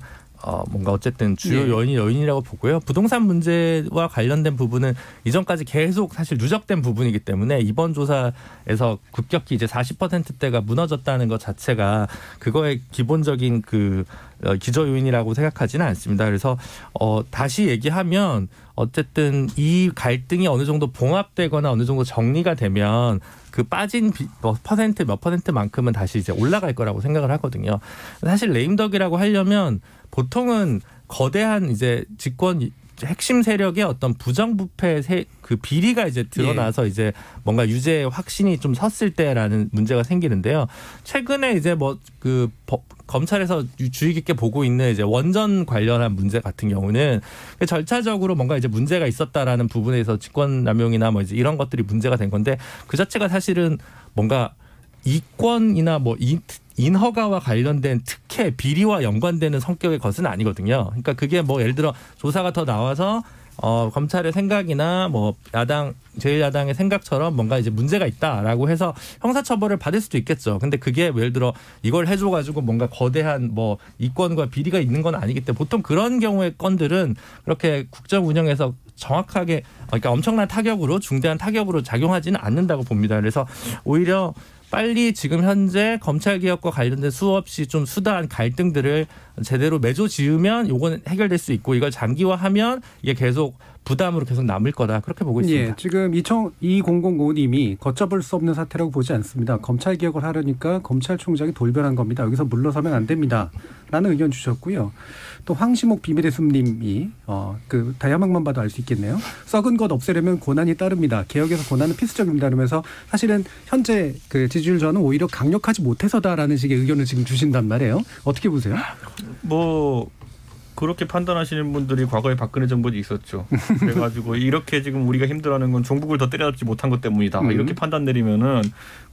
뭔가 어쨌든 주요 네. 요인이라고 보고요. 부동산 문제와 관련된 부분은 이전까지 계속 사실 누적된 부분이기 때문에 이번 조사에서 급격히 이제 40%대가 무너졌다는 것 자체가 그거의 기본적인 그 기저 요인이라고 생각하지는 않습니다. 그래서 다시 얘기하면 어쨌든 이 갈등이 어느 정도 봉합되거나 어느 정도 정리가 되면 그 빠진 몇 퍼센트만큼은 다시 이제 올라갈 거라고 생각을 하거든요. 사실 레임덕이라고 하려면 보통은 거대한 이제 집권 핵심 세력의 어떤 부정부패 그 비리가 이제 드러나서 이제 뭔가 유죄 확신이 좀 섰을 때라는 문제가 생기는데요. 최근에 이제 뭐 그 검찰에서 주의 깊게 보고 있는 이제 원전 관련한 문제 같은 경우는 절차적으로 뭔가 이제 문제가 있었다라는 부분에서 직권남용이나 뭐 이제 이런 것들이 문제가 된 건데 그 자체가 사실은 뭔가 이권이나 뭐 인허가와 관련된 특혜, 비리와 연관되는 성격의 것은 아니거든요. 그러니까 그게 뭐 예를 들어 조사가 더 나와서 검찰의 생각이나 뭐 제1야당의 생각처럼 뭔가 이제 문제가 있다라고 해서 형사처벌을 받을 수도 있겠죠. 근데 그게 예를 들어 이걸 해줘가지고 뭔가 거대한 뭐 이권과 비리가 있는 건 아니기 때문에 보통 그런 경우의 건들은 그렇게 국정 운영에서 정확하게 그러니까 엄청난 타격으로 중대한 타격으로 작용하지는 않는다고 봅니다. 그래서 오히려 빨리 지금 현재 검찰개혁과 관련된 수없이 좀 수다한 갈등들을 제대로 매조지으면 요건 해결될 수 있고 이걸 장기화하면 이게 계속 부담으로 계속 남을 거다. 그렇게 보고 있습니다. 예, 지금 2005님이 걷잡을 수 없는 사태라고 보지 않습니다. 검찰개혁을 하려니까 검찰총장이 돌변한 겁니다. 여기서 물러서면 안 됩니다. 라는 의견 주셨고요. 또 황시목 비밀의 숲님이 그 다야막만 봐도 알 수 있겠네요. 썩은 것 없애려면 고난이 따릅니다. 개혁에서 고난은 필수적입니다. 그러면서 사실은 현재 그 지지율 저하는 오히려 강력하지 못해서다라는 식의 의견을 지금 주신단 말이에요. 어떻게 보세요? 뭐 그렇게 판단하시는 분들이 과거에 박근혜 정부도 있었죠. 그래가지고 이렇게 지금 우리가 힘들어하는 건 종북을 더 때려잡지 못한 것 때문이다. 이렇게 판단 내리면은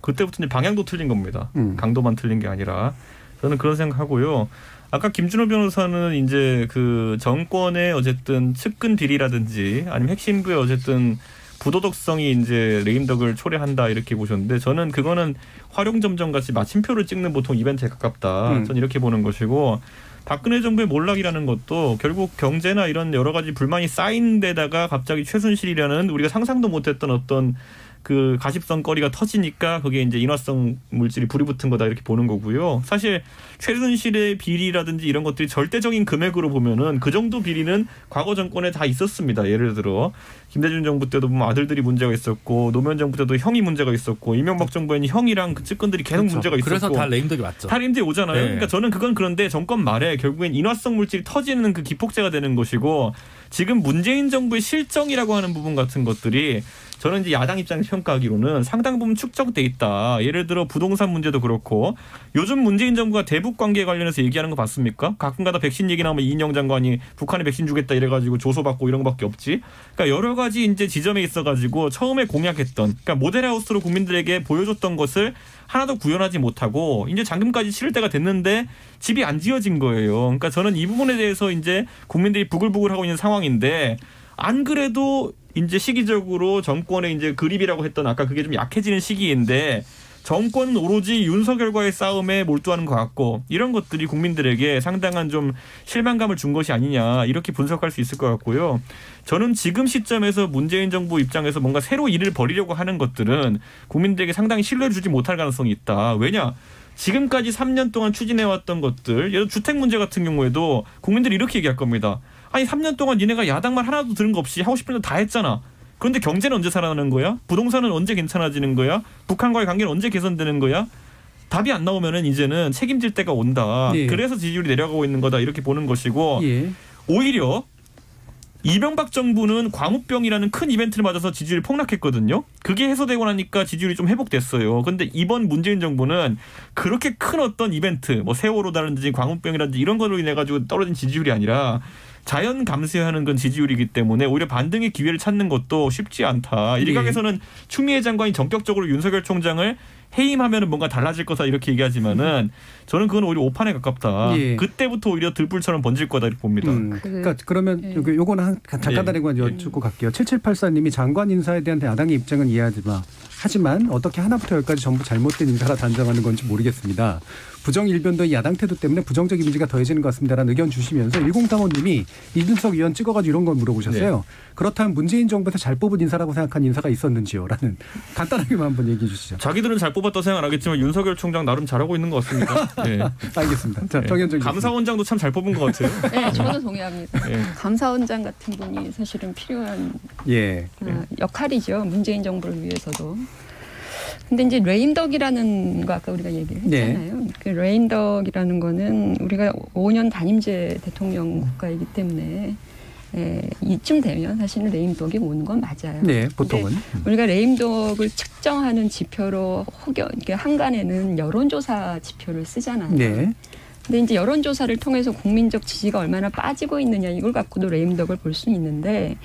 그때부터 이제 방향도 틀린 겁니다. 강도만 틀린 게 아니라 저는 그런 생각하고요. 아까 김준호 변호사는 이제 그 정권의 어쨌든 측근 비리라든지 아니면 핵심부의 어쨌든 부도덕성이 이제 레임덕을 초래한다 이렇게 보셨는데 저는 그거는 활용점정 같이 마침표를 찍는 보통 이벤트에 가깝다. 저는 이렇게 보는 것이고 박근혜 정부의 몰락이라는 것도 결국 경제나 이런 여러 가지 불만이 쌓인 데다가 갑자기 최순실이라는 우리가 상상도 못했던 어떤 그 가십성거리가 터지니까 그게 이제 인화성 물질이 불이 붙은 거다 이렇게 보는 거고요. 사실 최순실의 비리라든지 이런 것들이 절대적인 금액으로 보면은 그 정도 비리는 과거 정권에 다 있었습니다. 예를 들어 김대중 정부 때도 보면 아들들이 문제가 있었고 노무현 정부 때도 형이 문제가 있었고 이명박 정부에는 형이랑 그 측근들이 계속 그렇죠. 문제가 있었고 그래서 다 레임덕이 왔죠. 다 레임덕이 오잖아요. 네. 그러니까 저는 그건 그런데 정권 말에 결국엔 인화성 물질이 터지는 그 기폭제가 되는 것이고 지금 문재인 정부의 실정이라고 하는 부분 같은 것들이 저는 이제 야당 입장에서 평가하기로는 상당 부분 축적돼 있다. 예를 들어 부동산 문제도 그렇고 요즘 문재인 정부가 대북 관계에 관련해서 얘기하는 거 봤습니까? 가끔가다 백신 얘기 나오면 이인영 장관이 북한에 백신 주겠다 이래가지고 조소받고 이런 거밖에 없지. 그러니까 여러 가지 이제 지점에 있어가지고 처음에 공약했던 그러니까 모델하우스로 국민들에게 보여줬던 것을 하나도 구현하지 못하고 이제 잔금까지 치를 때가 됐는데 집이 안 지어진 거예요. 그러니까 저는 이 부분에 대해서 이제 국민들이 부글부글하고 있는 상황인데 안 그래도 이제 시기적으로 정권의 이제 그립이라고 했던 아까 그게 좀 약해지는 시기인데 정권은 오로지 윤석열과의 싸움에 몰두하는 것 같고 이런 것들이 국민들에게 상당한 좀 실망감을 준 것이 아니냐 이렇게 분석할 수 있을 것 같고요. 저는 지금 시점에서 문재인 정부 입장에서 뭔가 새로 일을 벌이려고 하는 것들은 국민들에게 상당히 신뢰를 주지 못할 가능성이 있다. 왜냐? 지금까지 3년 동안 추진해왔던 것들 예를 들어 주택 문제 같은 경우에도 국민들이 이렇게 얘기할 겁니다. 아니 3년 동안 니네가 야당 말 하나도 들은 거 없이 하고 싶은 거 다 했잖아. 그런데 경제는 언제 살아나는 거야? 부동산은 언제 괜찮아지는 거야? 북한과의 관계는 언제 개선되는 거야? 답이 안 나오면은 이제는 책임질 때가 온다. 예. 그래서 지지율이 내려가고 있는 거다 이렇게 보는 것이고 예. 오히려 이명박 정부는 광우병이라는 큰 이벤트를 맞아서 지지율이 폭락했거든요. 그게 해소되고 나니까 지지율이 좀 회복됐어요. 그런데 이번 문재인 정부는 그렇게 큰 어떤 이벤트, 뭐 세월호라든지 광우병이라든지 이런 걸로 인해 가지고 떨어진 지지율이 아니라 자연 감소하는 건 지지율이기 때문에 오히려 반등의 기회를 찾는 것도 쉽지 않다. 일각에서는 추미애 장관이 전격적으로 윤석열 총장을 해임하면은 뭔가 달라질 거다 이렇게 얘기하지만은 저는 그건 오히려 오판에 가깝다. 예. 그때부터 오히려 들불처럼 번질 거다 이렇게 봅니다. 그러니까 그러면 예. 요거는 잠깐 다른 거 여쭙고 갈게요. 7784님이 장관 인사에 대한 야당의 입장은 하지만 어떻게 하나부터 열까지 전부 잘못된 인사라 단정하는 건지 모르겠습니다. 부정일변도의 야당 태도 때문에 부정적 이미지가 더해지는 것 같습니다라는 의견 주시면서 1035님이 이준석 의원 찍어가지고 이런 걸 물어보셨어요. 네. 그렇다면 문재인 정부에서 잘 뽑은 인사라고 생각한 인사가 있었는지요? 라는 간단하게만 한번 얘기해 주시죠. 자기들은 잘 뽑았다고 생각 안 하겠지만 윤석열 총장 나름 잘하고 있는 것 같습니다. 네. 알겠습니다. 자, 정현정 감사원장도 참 잘 뽑은 것 같아요. 네, 저도 동의합니다. 네. 감사원장 같은 분이 사실은 필요한 역할이죠. 문재인 정부를 위해서도. 근데 이제 레임덕이라는 거 아까 우리가 얘기를 했잖아요. 네. 그 레임덕이라는 거는 우리가 5년 단임제 대통령 국가이기 때문에 이쯤 되면 사실은 레임덕이 오는 건 맞아요. 네, 보통은. 우리가 레임덕을 측정하는 지표로 이렇게 한간에는 여론조사 지표를 쓰잖아요. 네. 근데 이제 여론조사를 통해서 국민적 지지가 얼마나 빠지고 있느냐 이걸 갖고도 레임덕을 볼 수 있는데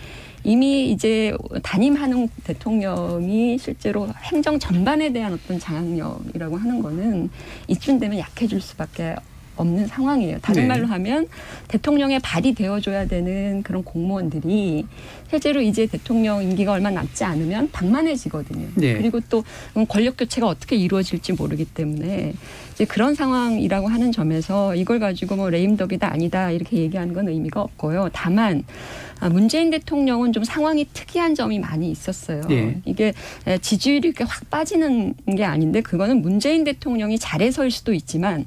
이미 이제 단임하는 대통령이 실제로 행정 전반에 대한 어떤 장악력이라고 하는 거는 이쯤 되면 약해질 수밖에 없는 상황이에요. 다른 말로 하면 대통령의 발이 되어줘야 되는 그런 공무원들이 실제로 이제 대통령 임기가 얼마 남지 않으면 방만해지거든요. 네. 그리고 또 권력 교체가 어떻게 이루어질지 모르기 때문에 이제 그런 상황이라고 하는 점에서 이걸 가지고 뭐 레임덕이다 아니다 이렇게 얘기하는 건 의미가 없고요. 다만 문재인 대통령은 좀 상황이 특이한 점이 많이 있었어요. 네. 이게 지지율이 이렇게 확 빠지는 게 아닌데 그거는 문재인 대통령이 잘해서일 수도 있지만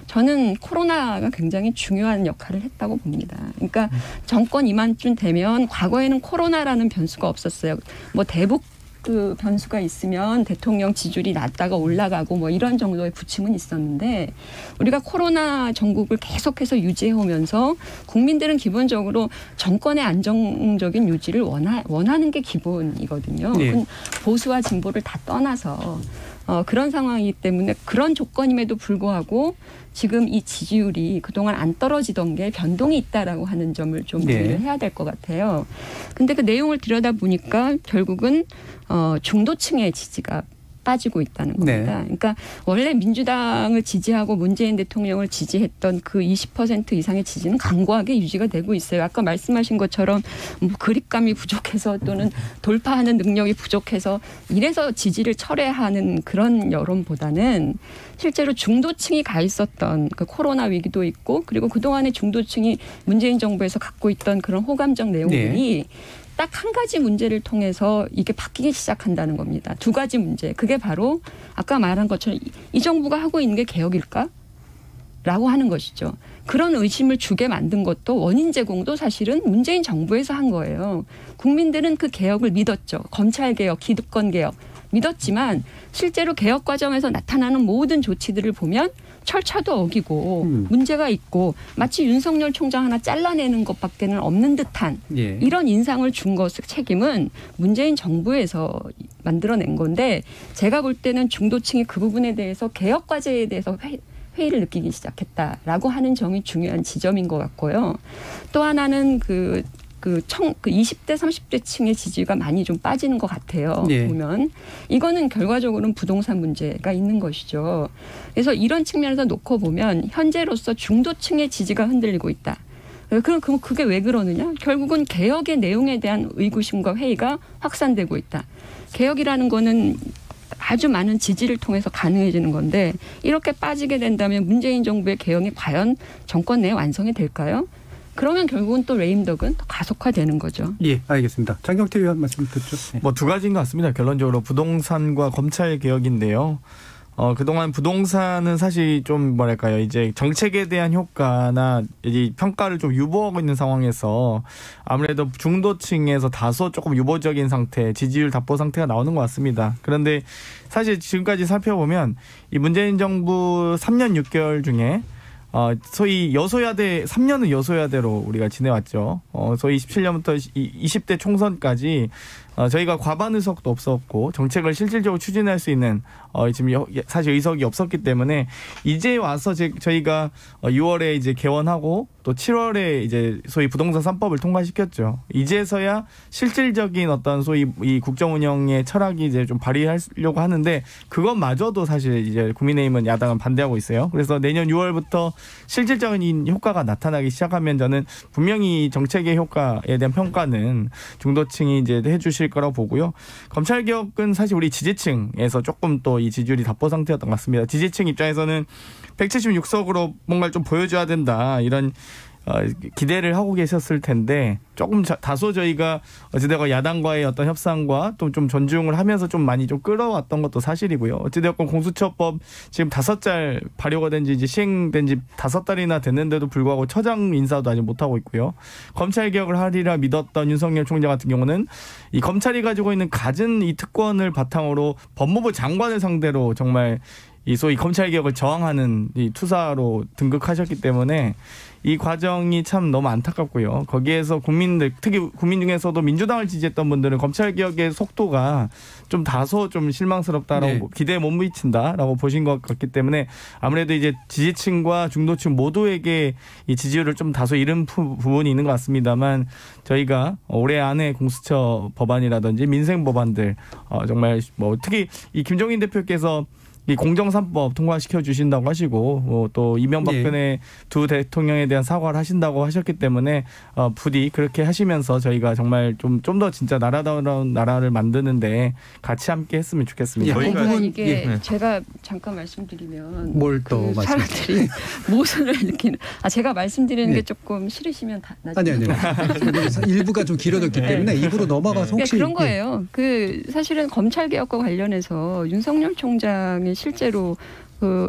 저는 코로나가 굉장히 중요한 역할을 했다고 봅니다. 그러니까 정권 이만쯤 되면 과거에는 코로나라는 변수가 없었어요. 뭐 대북 그 변수가 있으면 대통령 지지율이 낮다가 올라가고 뭐 이런 정도의 부침은 있었는데 우리가 코로나 전국을 계속해서 유지해 오면서 국민들은 기본적으로 정권의 안정적인 유지를 원하는 게 기본이거든요. 네. 보수와 진보를 다 떠나서 그런 상황이기 때문에 그런 조건임에도 불구하고 지금 이 지지율이 그동안 안 떨어지던 게 변동이 있다라고 하는 점을 좀 이해를 해야 될 것 같아요. 근데 그 내용을 들여다보니까 결국은 중도층의 지지가 빠지고 있다는 겁니다. 네. 그러니까 원래 민주당을 지지하고 문재인 대통령을 지지했던 그 20% 이상의 지지는 강고하게 유지가 되고 있어요. 아까 말씀하신 것처럼 뭐 그립감이 부족해서 또는 돌파하는 능력이 부족해서 이래서 지지를 철회하는 그런 여론보다는 실제로 중도층이 가 있었던 그 코로나 위기도 있고 그리고 그동안의 중도층이 문재인 정부에서 갖고 있던 그런 호감적 내용들이 딱 한 가지 문제를 통해서 이게 바뀌기 시작한다는 겁니다. 두 가지 문제. 그게 바로 아까 말한 것처럼 이 정부가 하고 있는 게 개혁일까? 라고 하는 것이죠. 그런 의심을 주게 만든 것도 원인 제공도 사실은 문재인 정부에서 한 거예요. 국민들은 그 개혁을 믿었죠. 검찰개혁, 기득권개혁 믿었지만 실제로 개혁 과정에서 나타나는 모든 조치들을 보면 절차도 어기고 문제가 있고 마치 윤석열 총장 하나 잘라내는 것밖에는 없는 듯한 이런 인상을 준 것의 책임은 문재인 정부에서 만들어낸 건데 제가 볼 때는 중도층이 그 부분에 대해서 개혁 과제에 대해서 회의를 느끼기 시작했다라고 하는 점이 중요한 지점인 것 같고요. 또 하나는 그 20대, 30대 층의 지지가 많이 좀 빠지는 것 같아요. 보면. 이거는 결과적으로는 부동산 문제가 있는 것이죠. 그래서 이런 측면에서 놓고 보면 현재로서 중도층의 지지가 흔들리고 있다. 그럼 그게 왜 그러느냐? 결국은 개혁의 내용에 대한 의구심과 회의가 확산되고 있다. 개혁이라는 거는 아주 많은 지지를 통해서 가능해지는 건데 이렇게 빠지게 된다면 문재인 정부의 개혁이 과연 정권 내에 완성이 될까요? 그러면 결국은 또 레임덕은 더 가속화되는 거죠. 예, 알겠습니다. 장경태 의원 말씀 듣죠. 네. 뭐 두 가지인 것 같습니다. 결론적으로 부동산과 검찰 개혁인데요. 그동안 부동산은 사실 좀 뭐랄까요. 이제 정책에 대한 효과나 이제 평가를 좀 유보하고 있는 상황에서 아무래도 중도층에서 다소 조금 유보적인 상태, 지지율 답보 상태가 나오는 것 같습니다. 그런데 사실 지금까지 살펴보면 이 문재인 정부 3년 6개월 중에 소위 여소야대 3년은 여소야대로 우리가 지내왔죠. 소위 27년부터 20대 총선까지 저희가 과반 의석도 없었고 정책을 실질적으로 추진할 수 있는 지금 사실 의석이 없었기 때문에 이제 와서 저희가 6월에 이제 개원하고 또 또 7월에 이제 소위 부동산 3법을 통과시켰죠. 이제서야 실질적인 어떤 소위 이 국정 운영의 철학이 이제 좀 발휘하려고 하는데 그것마저도 사실 이제 국민의힘은 야당은 반대하고 있어요. 그래서 내년 6월부터 실질적인 효과가 나타나기 시작하면 저는 분명히 정책의 효과에 대한 평가는 중도층이 이제 해주실 거라고 보고요. 검찰 개혁은 사실 우리 지지층에서 조금 또 이 지지율이 답보 상태였던 것 같습니다. 지지층 입장에서는 176석으로 뭔가를 좀 보여줘야 된다 이런 기대를 하고 계셨을 텐데 조금 다소 저희가 어찌되건 야당과의 어떤 협상과 또 좀 존중을 하면서 좀 많이 좀 끌어왔던 것도 사실이고요. 어찌되건 공수처법 지금 5달 발효가 된 지 이제 시행된 지 5달이나 됐는데도 불구하고 처장 인사도 아직 못하고 있고요. 검찰 개혁을 하리라 믿었던 윤석열 총장 같은 경우는 이 검찰이 가지고 있는 갖은 이 특권을 바탕으로 법무부 장관을 상대로 정말 이 소위 검찰 개혁을 저항하는 이 투사로 등극하셨기 때문에 이 과정이 참 너무 안타깝고요. 거기에서 국민들, 특히 국민 중에서도 민주당을 지지했던 분들은 검찰 개혁의 속도가 좀 다소 좀 실망스럽다라고 기대에 못 미친다라고 보신 것 같기 때문에 아무래도 이제 지지층과 중도층 모두에게 이 지지율을 좀 다소 잃은 부분이 있는 것 같습니다만 저희가 올해 안에 공수처 법안이라든지 민생 법안들 정말 뭐 특히 이 김종인 대표께서 이 공정 3법 통과시켜 주신다고 하시고 또 이명박근혜 두 대통령에 대한 사과를 하신다고 하셨기 때문에 부디 그렇게 하시면서 저희가 정말 좀 더 진짜 나라다운 나라를 만드는데 같이 함께 했으면 좋겠습니다. 저희가 이게 제가 잠깐 말씀드리면 뭘 또 사람들이 모순을 느끼는 제가 말씀드리는 게 조금 싫으시면 아니 일부가 좀 길어졌기 때문에 입으로 넘어가서 혹시 그런 거예요. 그 사실은 검찰 개혁과 관련해서 윤석열 총장이 실제로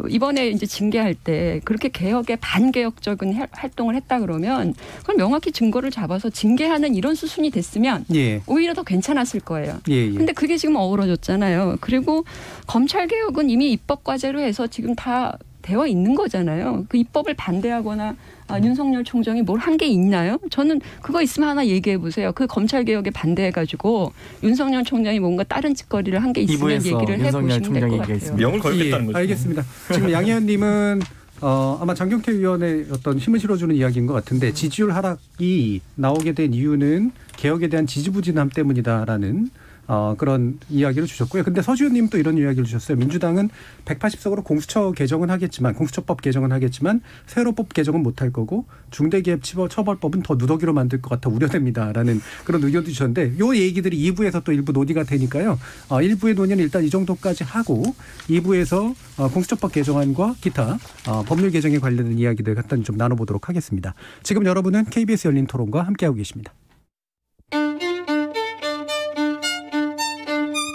이번에 이제 징계할 때 그렇게 개혁에 반개혁적인 활동을 했다 그러면 그걸 명확히 증거를 잡아서 징계하는 이런 수순이 됐으면 오히려 더 괜찮았을 거예요. 근데 그게 지금 어우러졌잖아요. 그리고 검찰 개혁은 이미 입법 과제로 해서 지금 다 되어 있는 거잖아요. 그 입법을 반대하거나 윤석열 총장이 뭘 한 게 있나요? 저는 그거 있으면 하나 얘기해 보세요. 그 검찰 개혁에 반대해가지고 윤석열 총장이 뭔가 다른 짓거리를 한 게 있으면 얘기를 해보시면 될 것 같아요. 명을 걸겠다는 거죠. 알겠습니다. 지금 양 의원님은 아마 장경태 위원의 어떤 힘을 실어주는 이야기인 것 같은데 지지율 하락이 나오게 된 이유는 개혁에 대한 지지부진함 때문이다라는 그런 이야기를 주셨고요. 근데 서지훈님 또 이런 이야기를 주셨어요. 민주당은 180석으로 공수처 개정은 하겠지만 공수처법 개정은 하겠지만 세로법 개정은 못할 거고 중대기업처벌법은 더 누더기로 만들 것 같아 우려됩니다라는 그런 의견도 주셨는데 이 얘기들이 2부에서 또 일부 논의가 되니까요. 1부의 논의는 일단 이 정도까지 하고 2부에서 공수처법 개정안과 기타 법률 개정에 관련된 이야기들 간단히 좀 나눠보도록 하겠습니다. 지금 여러분은 KBS 열린 토론과 함께하고 계십니다.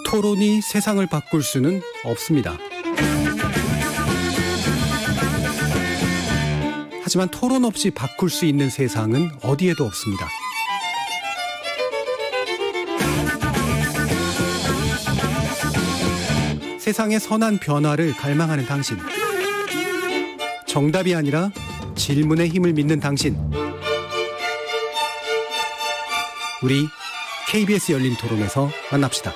토론이 세상을 바꿀 수는 없습니다. 하지만 토론 없이 바꿀 수 있는 세상은 어디에도 없습니다. 세상의 선한 변화를 갈망하는 당신. 정답이 아니라 질문의 힘을 믿는 당신. 우리 KBS 열린 토론에서 만납시다.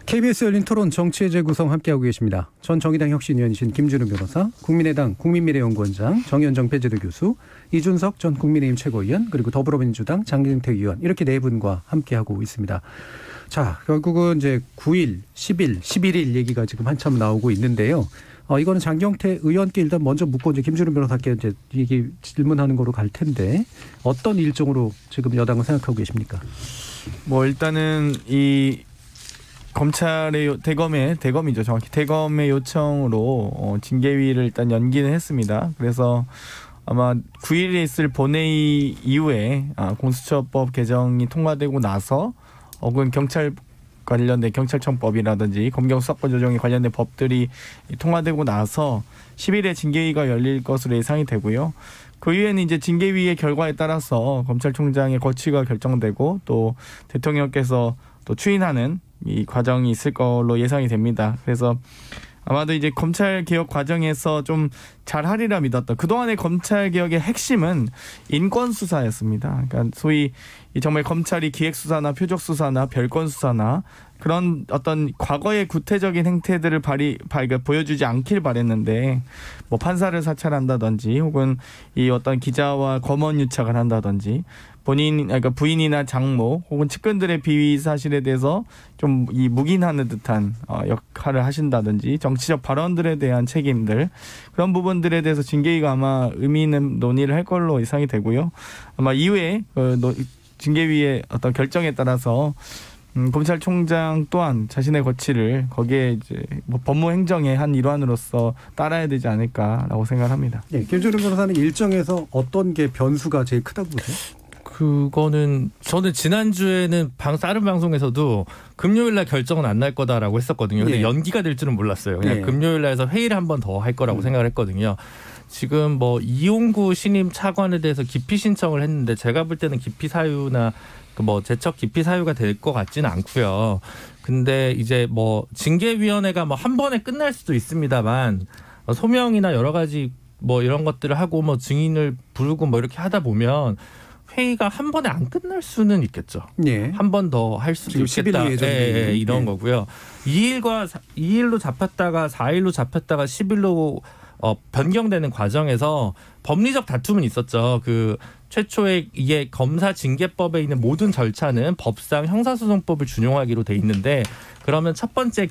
KBS 열린 토론 정치의 재구성 함께하고 계십니다. 전 정의당 혁신위원이신 김준우 변호사, 국민의당 국민미래연구원장, 정현정 배재도 교수, 이준석 전 국민의힘 최고위원, 그리고 더불어민주당 장경태 의원 이렇게 네 분과 함께하고 있습니다. 자, 결국은 이제 9일, 10일, 11일 얘기가 지금 한참 나오고 있는데요. 이거는 장경태 의원께 일단 먼저 묻고 이제 김준우 변호사께 이제 얘기 질문하는 거로 갈 텐데 어떤 일정으로 지금 여당은 생각하고 계십니까? 뭐 일단은 이 검찰의 대검이죠. 정확히 대검의 요청으로 징계위를 일단 연기는 했습니다. 그래서 아마 9일에 있을 본회의 이후에 공수처법 개정이 통과되고 나서 혹은 경찰 관련된 경찰청법이라든지 검경수사권 조정에 관련된 법들이 통과되고 나서 10일에 징계위가 열릴 것으로 예상이 되고요. 그 이후에는 이제 징계위의 결과에 따라서 검찰총장의 거취가 결정되고 또 대통령께서 또 추인하는 이 과정이 있을 걸로 예상이 됩니다. 그래서 아마도 이제 검찰 개혁 과정에서 좀 잘하리라 믿었던 그동안의 검찰 개혁의 핵심은 인권 수사였습니다. 그러니까 소위 정말 검찰이 기획 수사나 표적 수사나 별건 수사나 그런 어떤 과거의 구태적인 행태들을 보여주지 않길 바랬는데 뭐 판사를 사찰한다든지 혹은 이 어떤 기자와 검언 유착을 한다든지 그러니까 부인이나 장모 혹은 측근들의 비위 사실에 대해서 좀 이 묵인하는 듯한 역할을 하신다든지 정치적 발언들에 대한 책임들 그런 부분들에 대해서 징계위가 아마 의미 있는 논의를 할 걸로 예상이 되고요. 아마 이후에 징계위의 어떤 결정에 따라서 검찰총장 또한 자신의 거취를 거기에 이제 뭐 법무행정의 한 일환으로서 따라야 되지 않을까라고 생각합니다. 네, 김준우 변호사는 일정에서 어떤 게 변수가 제일 크다고 보세요? 그거는 저는 지난주에는 다른 방송에서도 금요일 날 결정은 안 날 거다라고 했었거든요. 근데 연기가 될 줄은 몰랐어요. 그냥 금요일 날에서 회의를 한 번 더 할 거라고 생각을 했거든요. 지금 뭐 이용구 신임 차관에 대해서 기피 신청을 했는데 제가 볼 때는 기피 사유나 뭐 제척 기피 사유가 될 것 같지는 않고요. 근데 이제 뭐 징계위원회가 뭐 한 번에 끝날 수도 있습니다만 소명이나 여러 가지 뭐 이런 것들을 하고 뭐 증인을 부르고 뭐 이렇게 하다 보면 회의가 한 번에 안 끝날 수는 있겠죠. 한 번 더 할 수도 있겠다. 이런 거고요. 2일로 잡혔다가 4일로 잡혔다가 10일로 변경되는 과정에서 법리적 다툼은 있었죠. 그 최초에 이게 검사 징계법에 있는 모든 절차는 법상 형사소송법을 준용하기로 돼 있는데 그러면 첫 번째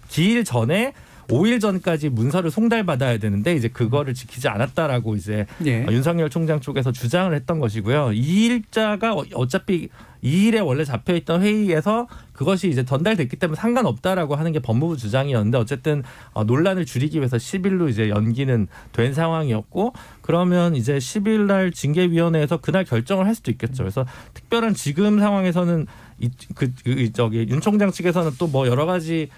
기일 전에 5일 전까지 문서를 송달받아야 되는데 이제 그거를 지키지 않았다라고 이제 윤석열 총장 쪽에서 주장을 했던 것이고요. 2일자가 어차피 2일에 원래 잡혀있던 회의에서 그것이 이제 전달됐기 때문에 상관없다라고 하는 게 법무부 주장이었는데 어쨌든 논란을 줄이기 위해서 10일로 이제 연기는 된 상황이었고 그러면 이제 10일 날 징계위원회에서 그날 결정을 할 수도 있겠죠. 그래서 특별한 지금 상황에서는 윤 총장 측에서는 또 뭐 여러 가지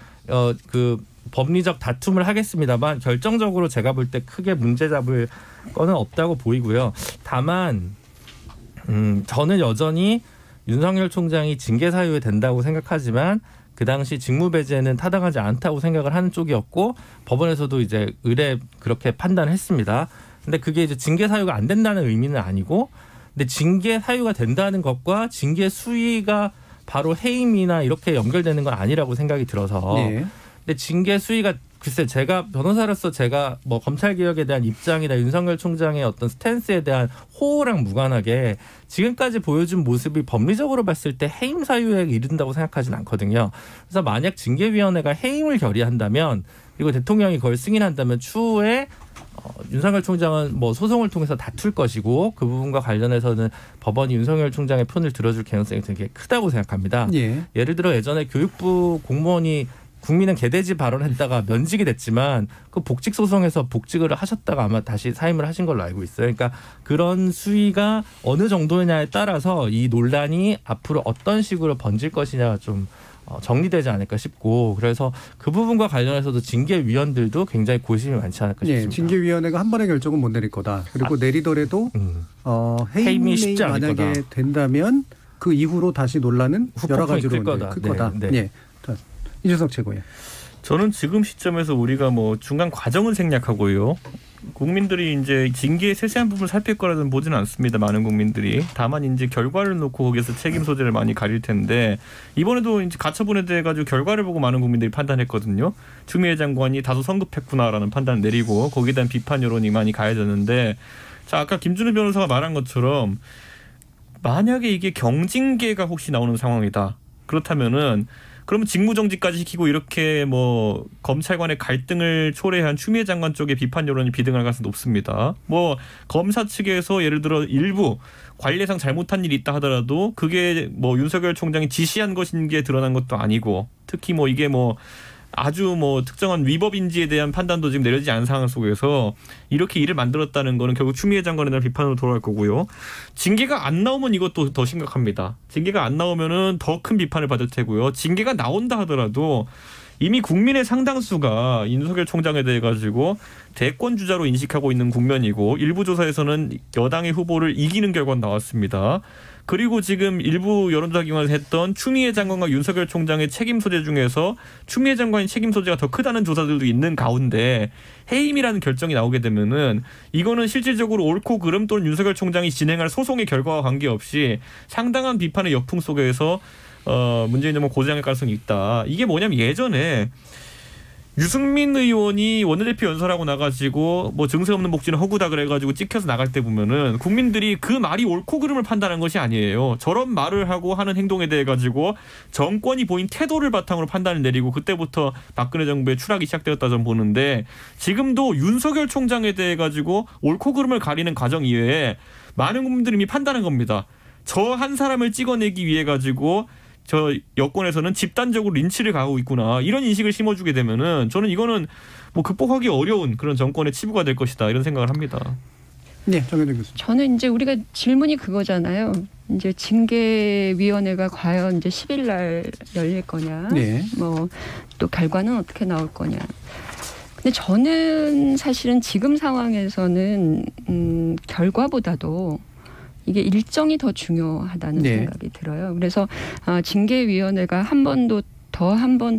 그 법리적 다툼을 하겠습니다만 결정적으로 제가 볼 때 크게 문제 잡을 거는 없다고 보이고요. 다만 저는 여전히 윤석열 총장이 징계 사유에 된다고 생각하지만 그 당시 직무배제는 타당하지 않다고 생각을 하는 쪽이었고 법원에서도 이제 의뢰 그렇게 판단했습니다. 근데 그게 이제 징계 사유가 안 된다는 의미는 아니고 근데 징계 사유가 된다는 것과 징계 수위가 바로 해임이나 이렇게 연결되는 건 아니라고 생각이 들어서 근데 징계 수위가 글쎄 제가 변호사로서 제가 뭐 검찰개혁에 대한 입장이나 윤석열 총장의 어떤 스탠스에 대한 호호랑 무관하게 지금까지 보여준 모습이 법리적으로 봤을 때 해임 사유에 이른다고 생각하진 않거든요. 그래서 만약 징계위원회가 해임을 결의한다면 그리고 대통령이 그걸 승인한다면 추후에 윤석열 총장은 뭐 소송을 통해서 다툴 것이고 그 부분과 관련해서는 법원이 윤석열 총장의 편을 들어줄 가능성이 되게 크다고 생각합니다. 예를 들어 예전에 교육부 공무원이 국민은 개돼지 발언했다가 면직이 됐지만 그 복직 소송에서 복직을 하셨다가 아마 다시 사임을 하신 걸로 알고 있어요. 그러니까 그런 수위가 어느 정도냐에 따라서 이 논란이 앞으로 어떤 식으로 번질 것이냐가 좀 정리되지 않을까 싶고 그래서 그 부분과 관련해서도 징계위원들도 굉장히 고심이 많지 않을까 싶습니다. 징계위원회가 한 번의 결정은 못 내릴 거다. 그리고 내리더라도 해임이 쉽지 않을 만약에 거다. 된다면 그 이후로 다시 논란은 여러 가지로 클 거다. 이준석 최고위원. 저는 지금 시점에서 우리가 뭐 중간 과정을 생략하고요. 국민들이 이제 징계의 세세한 부분을 살필 거라는 보지는 않습니다. 많은 국민들이. 다만 이제 결과를 놓고 거기서 책임 소재를 많이 가릴 텐데 이번에도 이제 가처분에 대해 가지고 결과를 보고 많은 국민들이 판단했거든요. 추미애 장관이 다소 성급했구나라는 판단을 내리고 거기에 대한 비판 여론이 많이 가해졌는데 자 아까 김준우 변호사가 말한 것처럼 만약에 이게 경징계가 혹시 나오는 상황이다. 그렇다면은 그러면 직무정지까지 시키고 이렇게 뭐 검찰 간의 갈등을 초래한 추미애 장관 쪽의 비판 여론이 비등할 가능성이 높습니다. 뭐 검사 측에서 예를 들어 일부 관례상 잘못한 일이 있다 하더라도 그게 뭐 윤석열 총장이 지시한 것인 게 드러난 것도 아니고 특히 뭐 이게 뭐 아주 뭐 특정한 위법인지에 대한 판단도 지금 내려지지 않은 상황 속에서 이렇게 일을 만들었다는 거는 결국 추미애 장관에 대한 비판으로 돌아갈 거고요. 징계가 안 나오면 이것도 더 심각합니다. 징계가 안 나오면은 더 큰 비판을 받을 테고요. 징계가 나온다 하더라도 이미 국민의 상당수가 윤석열 총장에 대해 가지고 대권 주자로 인식하고 있는 국면이고 일부 조사에서는 여당의 후보를 이기는 결과가 나왔습니다. 그리고 지금 일부 여론조사 기관에서 했던 추미애 장관과 윤석열 총장의 책임 소재 중에서 추미애 장관의 책임 소재가 더 크다는 조사들도 있는 가운데 해임이라는 결정이 나오게 되면은 이거는 실질적으로 옳고 그름 또는 윤석열 총장이 진행할 소송의 결과와 관계없이 상당한 비판의 역풍 속에서 문재인 정부 고장할 가능성이 있다. 이게 뭐냐면 예전에 유승민 의원이 원내대표 연설하고 나가지고 뭐 증세 없는 복지는 허구다 그래가지고 찍혀서 나갈 때 보면은 국민들이 그 말이 옳고 그름을 판단한 것이 아니에요. 저런 말을 하고 하는 행동에 대해 가지고 정권이 보인 태도를 바탕으로 판단을 내리고 그때부터 박근혜 정부의 추락이 시작되었다 전 보는데 지금도 윤석열 총장에 대해 가지고 옳고 그름을 가리는 과정 이외에 많은 국민들이 이미 판단한 겁니다. 저 한 사람을 찍어내기 위해 가지고 저 여권에서는 집단적으로 린치를 가하고 있구나 이런 인식을 심어주게 되면은 저는 이거는 뭐 극복하기 어려운 그런 정권의 치부가 될 것이다 이런 생각을 합니다. 네, 정현정 교수님. 저는 이제 우리가 질문이 그거잖아요. 이제 징계위원회가 과연 이제 10일 날 열릴 거냐, 네. 뭐 또 결과는 어떻게 나올 거냐. 근데 저는 사실은 지금 상황에서는 결과보다도 이게 일정이 더 중요하다는 네. 생각이 들어요. 그래서 징계위원회가 한 번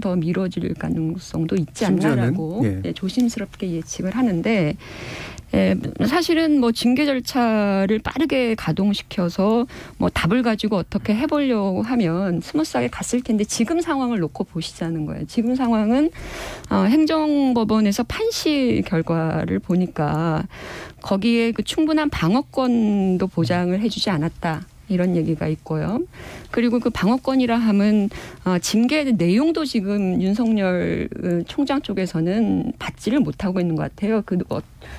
더 미뤄질 가능성도 있지 않나라고 예. 조심스럽게 예측을 하는데 사실은 뭐 징계 절차를 빠르게 가동시켜서 뭐 답을 가지고 어떻게 해보려고 하면 스무스하게 갔을 텐데 지금 상황을 놓고 보시자는 거예요. 지금 상황은 행정법원에서 판시 결과를 보니까 거기에 그 충분한 방어권도 보장을 해주지 않았다. 이런 얘기가 있고요. 그리고 그 방어권이라 함은 징계 내용도 지금 윤석열 총장 쪽에서는 받지를 못하고 있는 것 같아요. 그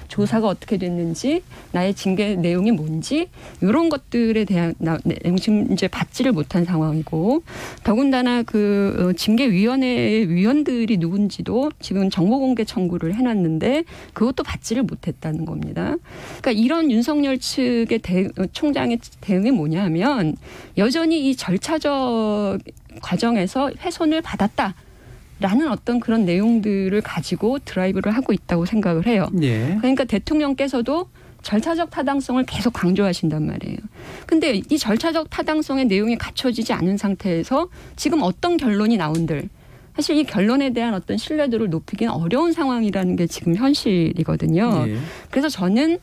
조사가 어떻게 됐는지, 나의 징계 내용이 뭔지 이런 것들에 대한 내용 지금 이제 받지를 못한 상황이고, 더군다나 그 징계위원회 위원들이 누군지도 지금 정보공개 청구를 해놨는데 그것도 받지를 못했다는 겁니다. 그러니까 이런 윤석열 측의 총장의 대응이 뭐냐면 여전히 이 절차적 과정에서 훼손을 받았다라는 어떤 그런 내용들을 가지고 드라이브를 하고 있다고 생각을 해요. 예. 그러니까 대통령께서도 절차적 타당성을 계속 강조하신단 말이에요. 근데 이 절차적 타당성의 내용이 갖춰지지 않은 상태에서 지금 어떤 결론이 나온들 사실 이 결론에 대한 어떤 신뢰도를 높이기는 어려운 상황이라는 게 지금 현실이거든요. 예. 그래서 저는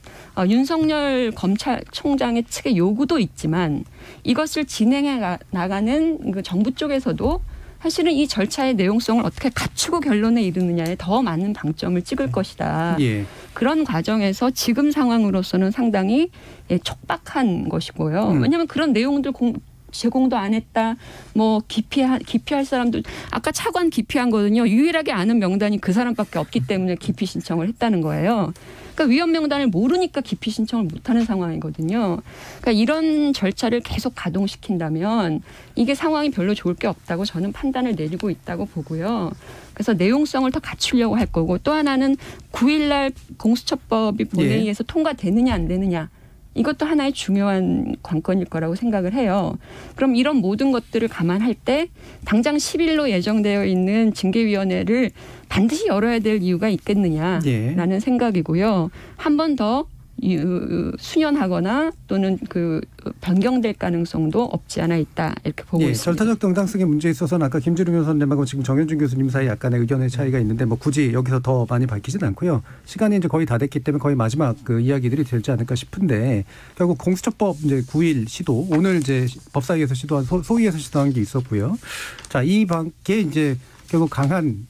윤석열 검찰총장의 측의 요구도 있지만 이것을 진행해 나가는 그 정부 쪽에서도 사실은 이 절차의 내용성을 어떻게 갖추고 결론에 이르느냐에 더 많은 방점을 찍을 것이다. 예. 그런 과정에서 지금 상황으로서는 상당히 촉박한 것이고요. 왜냐하면 그런 내용들 제공도 안 했다. 뭐 기피할 사람도 아까 차관 기피한 거는요. 유일하게 아는 명단이 그 사람밖에 없기 때문에 기피 신청을 했다는 거예요. 그러니까 위헌 명단을 모르니까 기피 신청을 못하는 상황이거든요. 그러니까 이런 절차를 계속 가동시킨다면 이게 상황이 별로 좋을 게 없다고 저는 판단을 내리고 있다고 보고요. 그래서 내용성을 더 갖추려고 할 거고 또 하나는 9일 날 공수처법이 본회의에서 통과되느냐 안 되느냐. 이것도 하나의 중요한 관건일 거라고 생각을 해요. 그럼 이런 모든 것들을 감안할 때 당장 10일로 예정되어 있는 징계위원회를 반드시 열어야 될 이유가 있겠느냐라는 생각이고요. 한 번 더 수년하거나 또는 그 변경될 가능성도 없지 않아 있다 이렇게 보고 있습니다. 절차적 정당성의 문제에 있어서는 아까 김주름 교수님하고 지금 정현준 교수님 사이 약간의 의견의 차이가 있는데 뭐 굳이 여기서 더 많이 밝히진 않고요. 시간이 이제 거의 다 됐기 때문에 거의 마지막 그 이야기들이 되지 않을까 싶은데 결국 공수처법 이제 9일 시도 오늘 이제 법사위에서 시도한 소위에서 시도한 게 있었고요. 자, 이 밖에 이제 결국 가장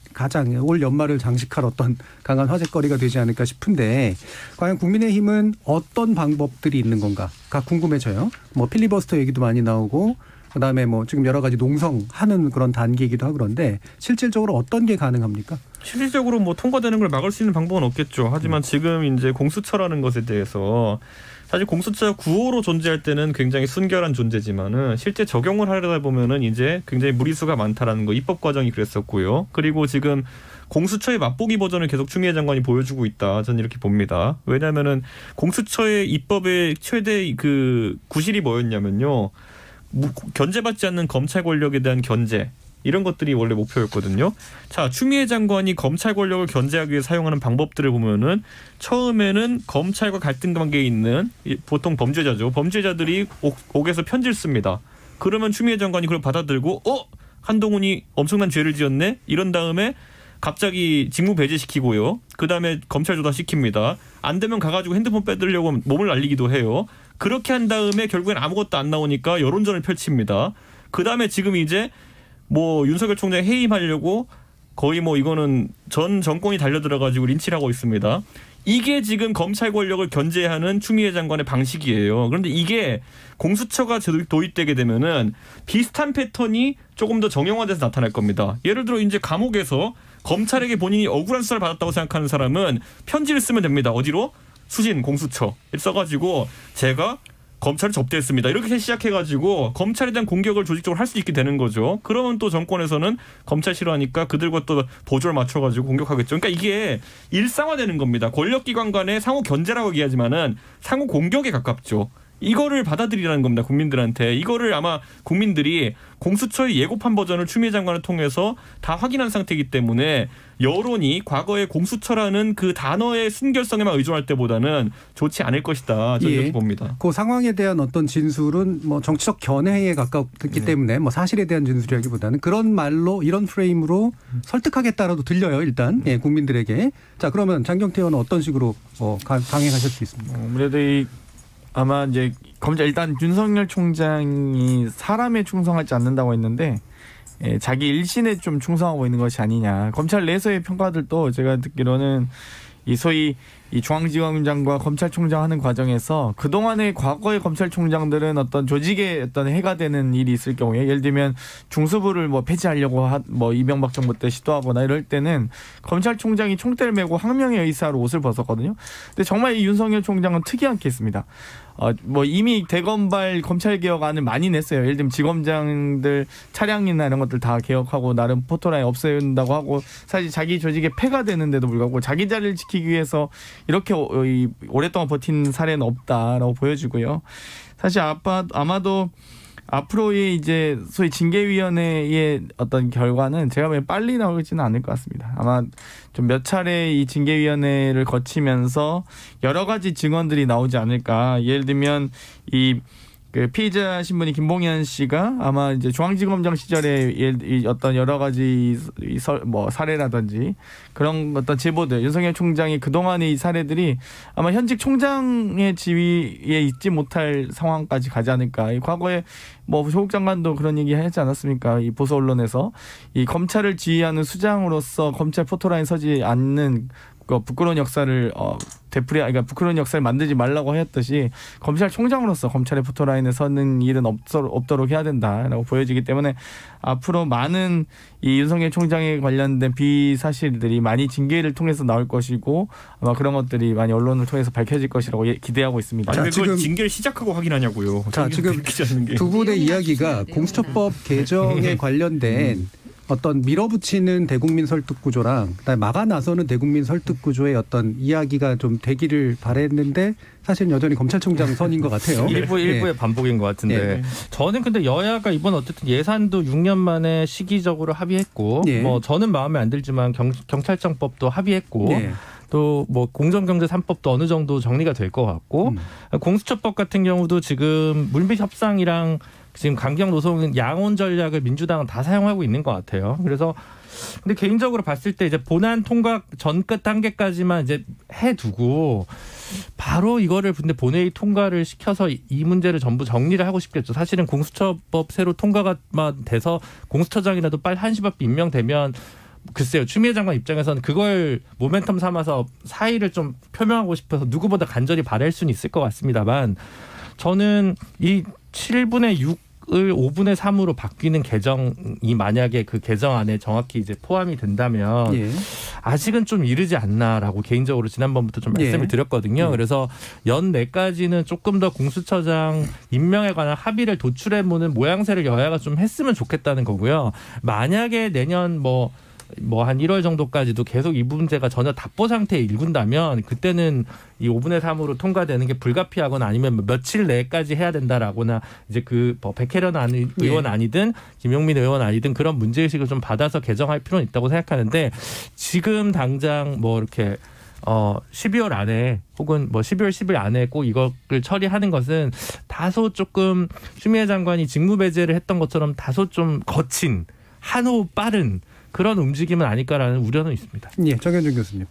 올 연말을 장식할 어떤 강한 화제거리가 되지 않을까 싶은데 과연 국민의힘은 어떤 방법들이 있는 건가가 궁금해져요. 뭐 필리버스터 얘기도 많이 나오고 그다음에 뭐 지금 여러 가지 농성하는 그런 단계이기도 하고 그런데 실질적으로 어떤 게 가능합니까? 실질적으로 뭐 통과되는 걸 막을 수 있는 방법은 없겠죠. 하지만 지금 이제 공수처라는 것에 대해서 사실 공수처 구호로 존재할 때는 굉장히 순결한 존재지만은 실제 적용을 하려다 보면은 이제 굉장히 무리수가 많다라는 거 입법 과정이 그랬었고요. 그리고 지금 공수처의 맛보기 버전을 계속 추미애 장관이 보여주고 있다. 저는 이렇게 봅니다. 왜냐하면은 공수처의 입법의 최대 그 구실이 뭐였냐면요. 견제받지 않는 검찰 권력에 대한 견제. 이런 것들이 원래 목표였거든요. 자, 추미애 장관이 검찰 권력을 견제하기 위해 사용하는 방법들을 보면은 처음에는 검찰과 갈등 관계에 있는 보통 범죄자죠. 범죄자들이 옥에서 편지를 씁니다. 그러면 추미애 장관이 그걸 받아들고 한동훈이 엄청난 죄를 지었네? 이런 다음에 갑자기 직무 배제시키고요. 그다음에 검찰 조사시킵니다. 안 되면 가가지고 핸드폰 빼들려고 몸을 날리기도 해요. 그렇게 한 다음에 결국엔 아무것도 안 나오니까 여론전을 펼칩니다. 그다음에 지금 이제 뭐 윤석열 총장 해임하려고 거의 뭐 이거는 전 정권이 달려들어가지고 린치를 하고 있습니다. 이게 지금 검찰 권력을 견제하는 추미애 장관의 방식이에요. 그런데 이게 공수처가 도입되게 되면은 비슷한 패턴이 조금 더 정형화돼서 나타날 겁니다. 예를 들어 이제 감옥에서 검찰에게 본인이 억울한 수사를 받았다고 생각하는 사람은 편지를 쓰면 됩니다. 어디로? 수신 공수처에 써가지고 제가 검찰을 접대했습니다. 이렇게 시작해가지고 검찰에 대한 공격을 조직적으로 할 수 있게 되는 거죠. 그러면 또 정권에서는 검찰 싫어하니까 그들과 또 보조를 맞춰가지고 공격하겠죠. 그러니까 이게 일상화되는 겁니다. 권력기관 간의 상호 견제라고 얘기하지만은 상호 공격에 가깝죠. 이거를 받아들이라는 겁니다. 국민들한테. 이거를 아마 국민들이 공수처의 예고판 버전을 추미애 장관을 통해서 다 확인한 상태이기 때문에 여론이 과거의 공수처라는 그 단어의 순결성에만 의존할 때보다는 좋지 않을 것이다. 저는 이렇게 봅니다. 그 상황에 대한 어떤 진술은 뭐 정치적 견해에 가깝기 때문에 뭐 사실에 대한 진술이라기보다는 그런 말로 이런 프레임으로 설득하겠다라도 들려요. 일단 국민들에게. 자, 그러면 장경태 의원은 어떤 식으로 강행하실 수 있습니까? 아무래도 아마 이제 검찰 일단 윤석열 총장이 사람에 충성하지 않는다고 했는데 자기 일신에 좀 충성하고 있는 것이 아니냐. 검찰 내에서의 평가들도 제가 듣기로는 이 소위 이 중앙지검장과 검찰총장 하는 과정에서 그동안의 과거의 검찰총장들은 어떤 조직에 어떤 해가 되는 일이 있을 경우에 예를 들면 중수부를 뭐 폐지하려고 뭐 이명박 정부 때 시도하거나 이럴 때는 검찰총장이 총대를 메고 항명의 의사로 옷을 벗었거든요. 근데 정말 이 윤석열 총장은 특이한 케이스입니다. 뭐 이미 대검발 검찰개혁안을 많이 냈어요. 예를 들면 지검장들 차량이나 이런 것들 다 개혁하고 나름 포토라인 없앤다고 하고 사실 자기 조직에 폐가 되는데도 불구하고 자기 자리를 지키기 위해서 이렇게 오랫동안 버틴 사례는 없다라고 보여지고요. 사실 아마도 앞으로의 이제 소위 징계위원회의 어떤 결과는 제가 보기엔 빨리 나오지는 않을 것 같습니다. 아마 좀 몇 차례 이 징계위원회를 거치면서 여러 가지 증언들이 나오지 않을까. 예를 들면 그 피의자 신분이 김봉현 씨가 아마 이제 중앙지검장 시절에 어떤 여러 가지 뭐 사례라든지 그런 어떤 제보들, 윤석열 총장이 그동안의 이 사례들이 아마 현직 총장의 지위에 있지 못할 상황까지 가지 않을까. 과거에 뭐 조국 장관도 그런 얘기 하지 않았습니까? 이 보수 언론에서 이 검찰을 지휘하는 수장으로서 검찰 포토라인 서지 않는 그 부끄러운 역사를 그러니까 부끄러운 역사를 만들지 말라고 하였듯이 검찰총장으로서 검찰의 포토라인에 서는 일은 없도록 해야 된다라고 보여지기 때문에 앞으로 많은 이 윤석열 총장에 관련된 비사실들이 많이 징계를 통해서 나올 것이고 아마 그런 것들이 많이 언론을 통해서 밝혀질 것이라고 기대하고 있습니다. 아니, 왜 그걸 징계를 시작하고 확인하냐고요. 자, 지금 두 분의 이야기가 공수처법 개정에 관련된 어떤 밀어붙이는 대국민 설득 구조랑 그다음에 막아 나서는 대국민 설득 구조의 어떤 이야기가 좀 되기를 바랬는데 사실 여전히 검찰총장 선인 것 같아요. 일부의 반복인 것 같은데 저는 근데 여야가 이번 어쨌든 예산도 6년 만에 시기적으로 합의했고 뭐 저는 마음에 안 들지만 경찰청법도 합의했고 또 뭐 공정경제 3법도 어느 정도 정리가 될 것 같고 공수처법 같은 경우도 지금 물밑 협상이랑 지금 강경 노동 양원 전략을 민주당은 다 사용하고 있는 것 같아요. 그래서 근데 개인적으로 봤을 때 이제 본안 통과 전 끝 단계까지만 이제 해두고 바로 이거를 근데 본회의 통과를 시켜서 이 문제를 전부 정리를 하고 싶겠죠. 사실은 공수처법 새로 통과가 돼서 공수처장이라도 빨리 한시 앞에 임명되면 글쎄요. 추미애 장관 입장에서는 그걸 모멘텀 삼아서 사의를 좀 표명하고 싶어서 누구보다 간절히 바랄 수는 있을 것 같습니다만 저는 이 7분의 6을 5분의 3으로 바뀌는 개정이 만약에 그 개정 안에 정확히 이제 포함이 된다면 아직은 좀 이르지 않나라고 개인적으로 지난번부터 좀 말씀을 드렸거든요. 그래서 연내까지는 조금 더 공수처장 임명에 관한 합의를 도출해보는 모양새를 여야가 좀 했으면 좋겠다는 거고요. 만약에 내년 뭐 한 1월 정도까지도 계속 이 문제가 전혀 답보 상태에 일군다면 그때는 이 5분의 3으로 통과되는 게 불가피하거나 아니면 며칠 내까지 해야 된다라거나 이제 그 백혜련 의원 아니든 김용민 의원 아니든 그런 문제의식을 좀 받아서 개정할 필요는 있다고 생각하는데 지금 당장 뭐 이렇게 12월 안에 혹은 뭐 12월 10일 안에 꼭 이것을 처리하는 것은 다소 조금 추미애 장관이 직무배제를 했던 것처럼 다소 좀 거친 한호 빠른 그런 움직임은 아닐까라는 우려는 있습니다. 예, 정현준 교수님.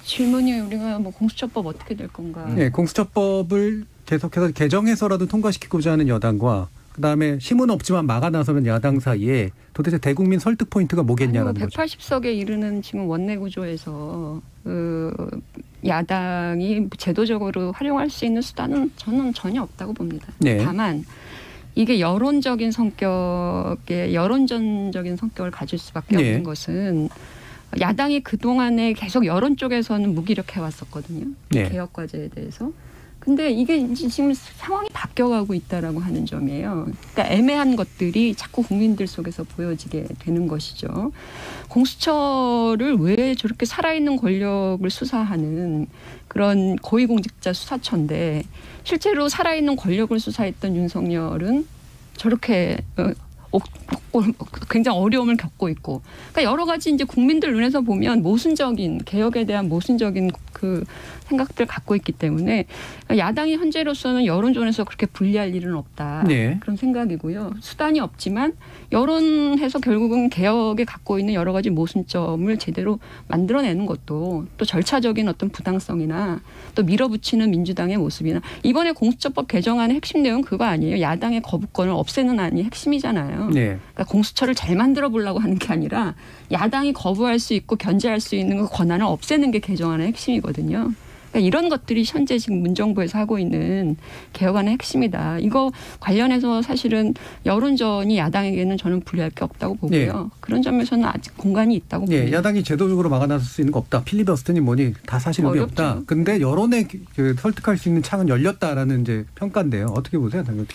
질문이 우리가 뭐 공수처법 어떻게 될 건가? 예, 공수처법을 계속해서 개정해서라도 통과시키고자 하는 여당과 그다음에 힘은 없지만 막아 나서는 야당 사이에 도대체 대국민 설득 포인트가 뭐겠냐는 거죠. 180석에 이르는 지금 원내 구조에서 야당이 제도적으로 활용할 수 있는 수단은 저는 전혀 없다고 봅니다. 네. 다만 이게 여론적인 성격을 가질 수밖에 없는 것은 야당이 그동안에 계속 여론 쪽에서는 무기력해 왔었거든요. 개혁 과제에 대해서. 근데 이게 지금 상황이 바뀌어가고 있다라고 하는 점이에요. 그러니까 애매한 것들이 자꾸 국민들 속에서 보여지게 되는 것이죠. 공수처를 왜 저렇게 살아있는 권력을 수사하는 그런 고위공직자 수사처인데 실제로 살아있는 권력을 수사했던 윤석열은 저렇게 굉장히 어려움을 겪고 있고, 그러니까 여러 가지 이제 국민들 눈에서 보면 모순적인 개혁에 대한 모순적인 그 생각들을 갖고 있기 때문에 야당이 현재로서는 여론전에서 그렇게 불리할 일은 없다. 그런 생각이고요. 수단이 없지만 여론에서 결국은 개혁에 갖고 있는 여러 가지 모순점을 제대로 만들어내는 것도 또 절차적인 어떤 부당성이나 또 밀어붙이는 민주당의 모습이나 이번에 공수처법 개정안의 핵심 내용 그거 아니에요. 야당의 거부권을 없애는 안이 핵심이잖아요. 그러니까 공수처를 잘 만들어 보려고 하는 게 아니라 야당이 거부할 수 있고 견제할 수 있는 그 권한을 없애는 게 개정안의 핵심이거든요. 그러니까 이런 것들이 현재 지금 문정부에서 하고 있는 개혁안의 핵심이다. 이거 관련해서 사실은 여론전이 야당에게는 저는 불리할 게 없다고 보고요. 그런 점에서는 아직 공간이 있다고 봅니다. 야당이 제도적으로 막아나설 수 있는 거 없다. 필리버스터니 뭐니 다 사실 의미 없다. 근데 여론에 설득할 수 있는 창은 열렸다라는 이제 평가인데요. 어떻게 보세요, 당연히?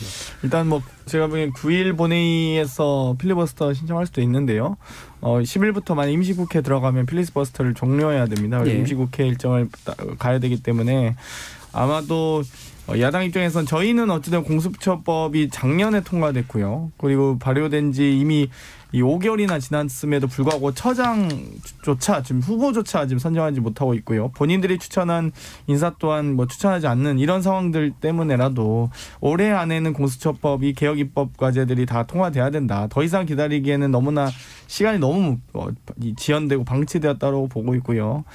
일단 뭐 제가 보기엔 9일 본회의에서 필리버스터 신청할 수도 있는데요. 10일부터 만약 임시국회 들어가면 필리버스터를 종료해야 됩니다. 임시국회 일정을 가야 되기 때문에 아마도 야당 입장에선 저희는 어쨌든 공수처법이 작년에 통과됐고요. 그리고 발효된 지 이미 이 5개월이나 지났음에도 불구하고 처장조차 지금 후보조차 지금 선정하지 못하고 있고요. 본인들이 추천한 인사 또한 뭐 추천하지 않는 이런 상황들 때문에라도 올해 안에는 공수처법이 개혁 입법 과제들이 다 통과돼야 된다. 더 이상 기다리기에는 너무나 시간이 너무 지연되고 방치되었다고 보고 있고요.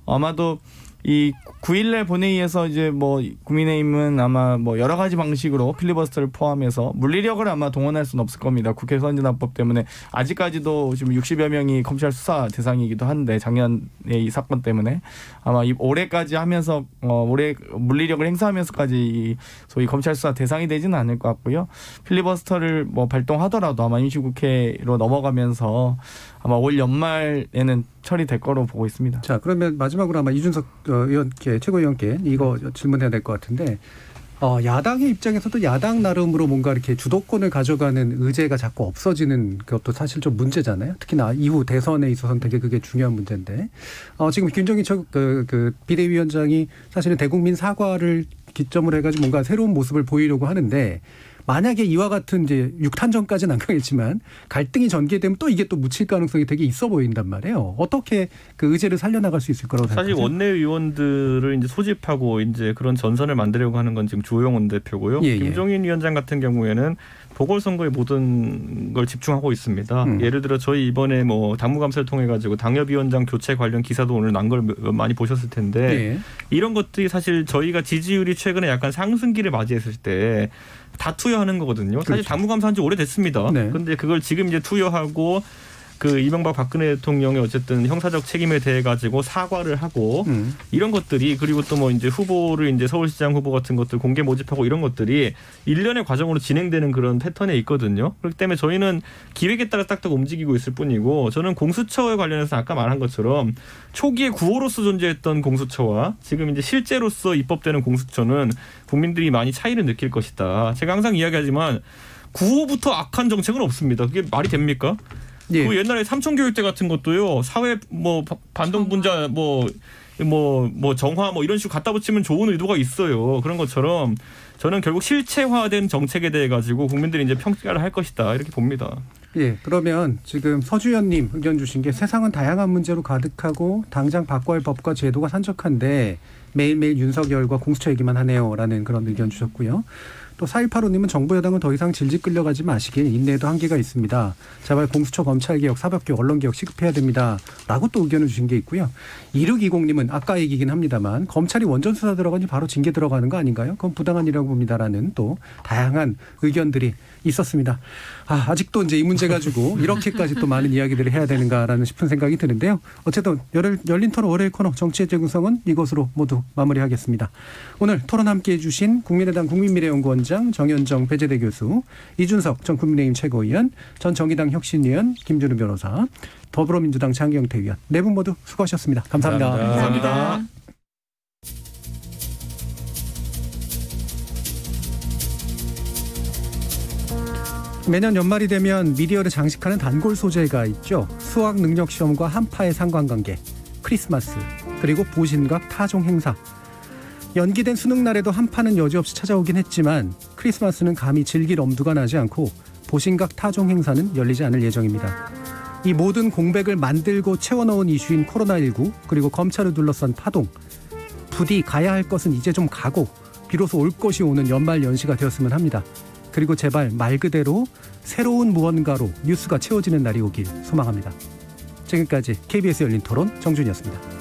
아마도 이 9일날 본회의에서 이제 뭐 국민의힘은 아마 뭐 여러 가지 방식으로 필리버스터를 포함해서 물리력을 아마 동원할 수는 없을 겁니다. 국회 선진화법 때문에 아직까지도 지금 60여 명이 검찰 수사 대상이기도 한데 작년에 이 사건 때문에 아마 올해까지 하면서 올해 물리력을 행사하면서까지 이 소위 검찰 수사 대상이 되지는 않을 것 같고요. 필리버스터를 뭐 발동하더라도 아마 임시국회로 넘어가면서 아마 올 연말에는 처리될 거로 보고 있습니다. 자, 그러면 마지막으로 아마 이준석 의원께 최고위원께 이거 질문해야 될 것 같은데 야당의 입장에서도 야당 나름으로 뭔가 이렇게 주도권을 가져가는 의제가 자꾸 없어지는 것도 사실 좀 문제잖아요. 특히나 이후 대선에 있어서는 되게 그게 중요한 문제인데 지금 김종인 그 비대위원장이 사실은 대국민 사과를 기점으로 해가지고 뭔가 새로운 모습을 보이려고 하는데 만약에 이와 같은 이제 6탄전까지는 안 가겠지만 갈등이 전개되면 또 이게 또 묻힐 가능성이 되게 있어 보인단 말이에요. 어떻게 그 의제를 살려나갈 수 있을 거라고 생각하세요? 사실 원내의원들을 이제 소집하고 이제 그런 전선을 만들려고 하는 건 지금 주호영 대표고요. 김종인 위원장 같은 경우에는 보궐선거에 모든 걸 집중하고 있습니다. 예를 들어 저희 이번에 뭐 당무감사를 통해 가지고 당협위원장 교체 관련 기사도 오늘 난 걸 많이 보셨을 텐데 이런 것들이 사실 저희가 지지율이 최근에 약간 상승기를 맞이했을 때 다 투여하는 거거든요. 사실 당무감사한 지 오래됐습니다. 그런데 그걸 지금 이제 투여하고 그 이명박 박근혜 대통령의 어쨌든 형사적 책임에 대해 가지고 사과를 하고 이런 것들이 그리고 또 뭐 이제 후보를 이제 서울시장 후보 같은 것들 공개 모집하고 이런 것들이 일련의 과정으로 진행되는 그런 패턴에 있거든요. 그렇기 때문에 저희는 기획에 따라 딱딱 움직이고 있을 뿐이고 저는 공수처에 관련해서 아까 말한 것처럼 초기에 구호로서 존재했던 공수처와 지금 이제 실제로서 입법되는 공수처는 국민들이 많이 차이를 느낄 것이다. 제가 항상 이야기하지만 구호부터 악한 정책은 없습니다. 그게 말이 됩니까? 그 옛날에 삼천교육대 같은 것도요. 사회 뭐 반동분자 뭐 정화 뭐 이런 식으로 갖다 붙이면 좋은 의도가 있어요. 그런 것처럼 저는 결국 실체화된 정책에 대해 가지고 국민들이 이제 평가를 할 것이다 이렇게 봅니다. 그러면 지금 서주현님 의견 주신 게 세상은 다양한 문제로 가득하고 당장 바꿔야 할 법과 제도가 산적한데 매일매일 윤석열과 공수처 얘기만 하네요라는 그런 의견 주셨고요. 또 4185님은 정부 여당은 더 이상 질질 끌려가지 마시길 인내에도 한계가 있습니다. 제발 공수처 검찰개혁, 사법개혁, 언론개혁 시급해야 됩니다. 라고 또 의견을 주신 게 있고요. 2620님은 아까 얘기긴 합니다만 검찰이 원전 수사 들어가니 바로 징계 들어가는 거 아닌가요? 그건 부당한 일이라고 봅니다라는 또 다양한 의견들이 있었습니다. 아직도 이제 이 문제 가지고 이렇게까지 또 많은 이야기들을 해야 되는가라는 싶은 생각이 드는데요. 어쨌든 열린 토론 월요일 코너 정치의 재구성은 이것으로 모두 마무리하겠습니다. 오늘 토론 함께해 주신 국민의당 국민미래연구원장 정현정 배재대 교수, 이준석 전 국민의힘 최고위원, 전 정의당 혁신위원 김준우 변호사, 더불어민주당 장경태 의원 네 분 모두 수고하셨습니다. 감사합니다. 감사합니다. 매년 연말이 되면 미디어를 장식하는 단골 소재가 있죠. 수학 능력 시험과 한파의 상관관계, 크리스마스, 그리고 보신각 타종 행사. 연기된 수능 날에도 한파는 여지없이 찾아오긴 했지만 크리스마스는 감히 즐길 엄두가 나지 않고 보신각 타종 행사는 열리지 않을 예정입니다. 이 모든 공백을 만들고 채워넣은 이슈인 코로나19 그리고 검찰을 둘러싼 파동. 부디 가야 할 것은 이제 좀 가고 비로소 올 것이 오는 연말 연시가 되었으면 합니다. 그리고 제발 말 그대로 새로운 무언가로 뉴스가 채워지는 날이 오길 소망합니다. 지금까지 KBS 열린 토론 정준이었습니다.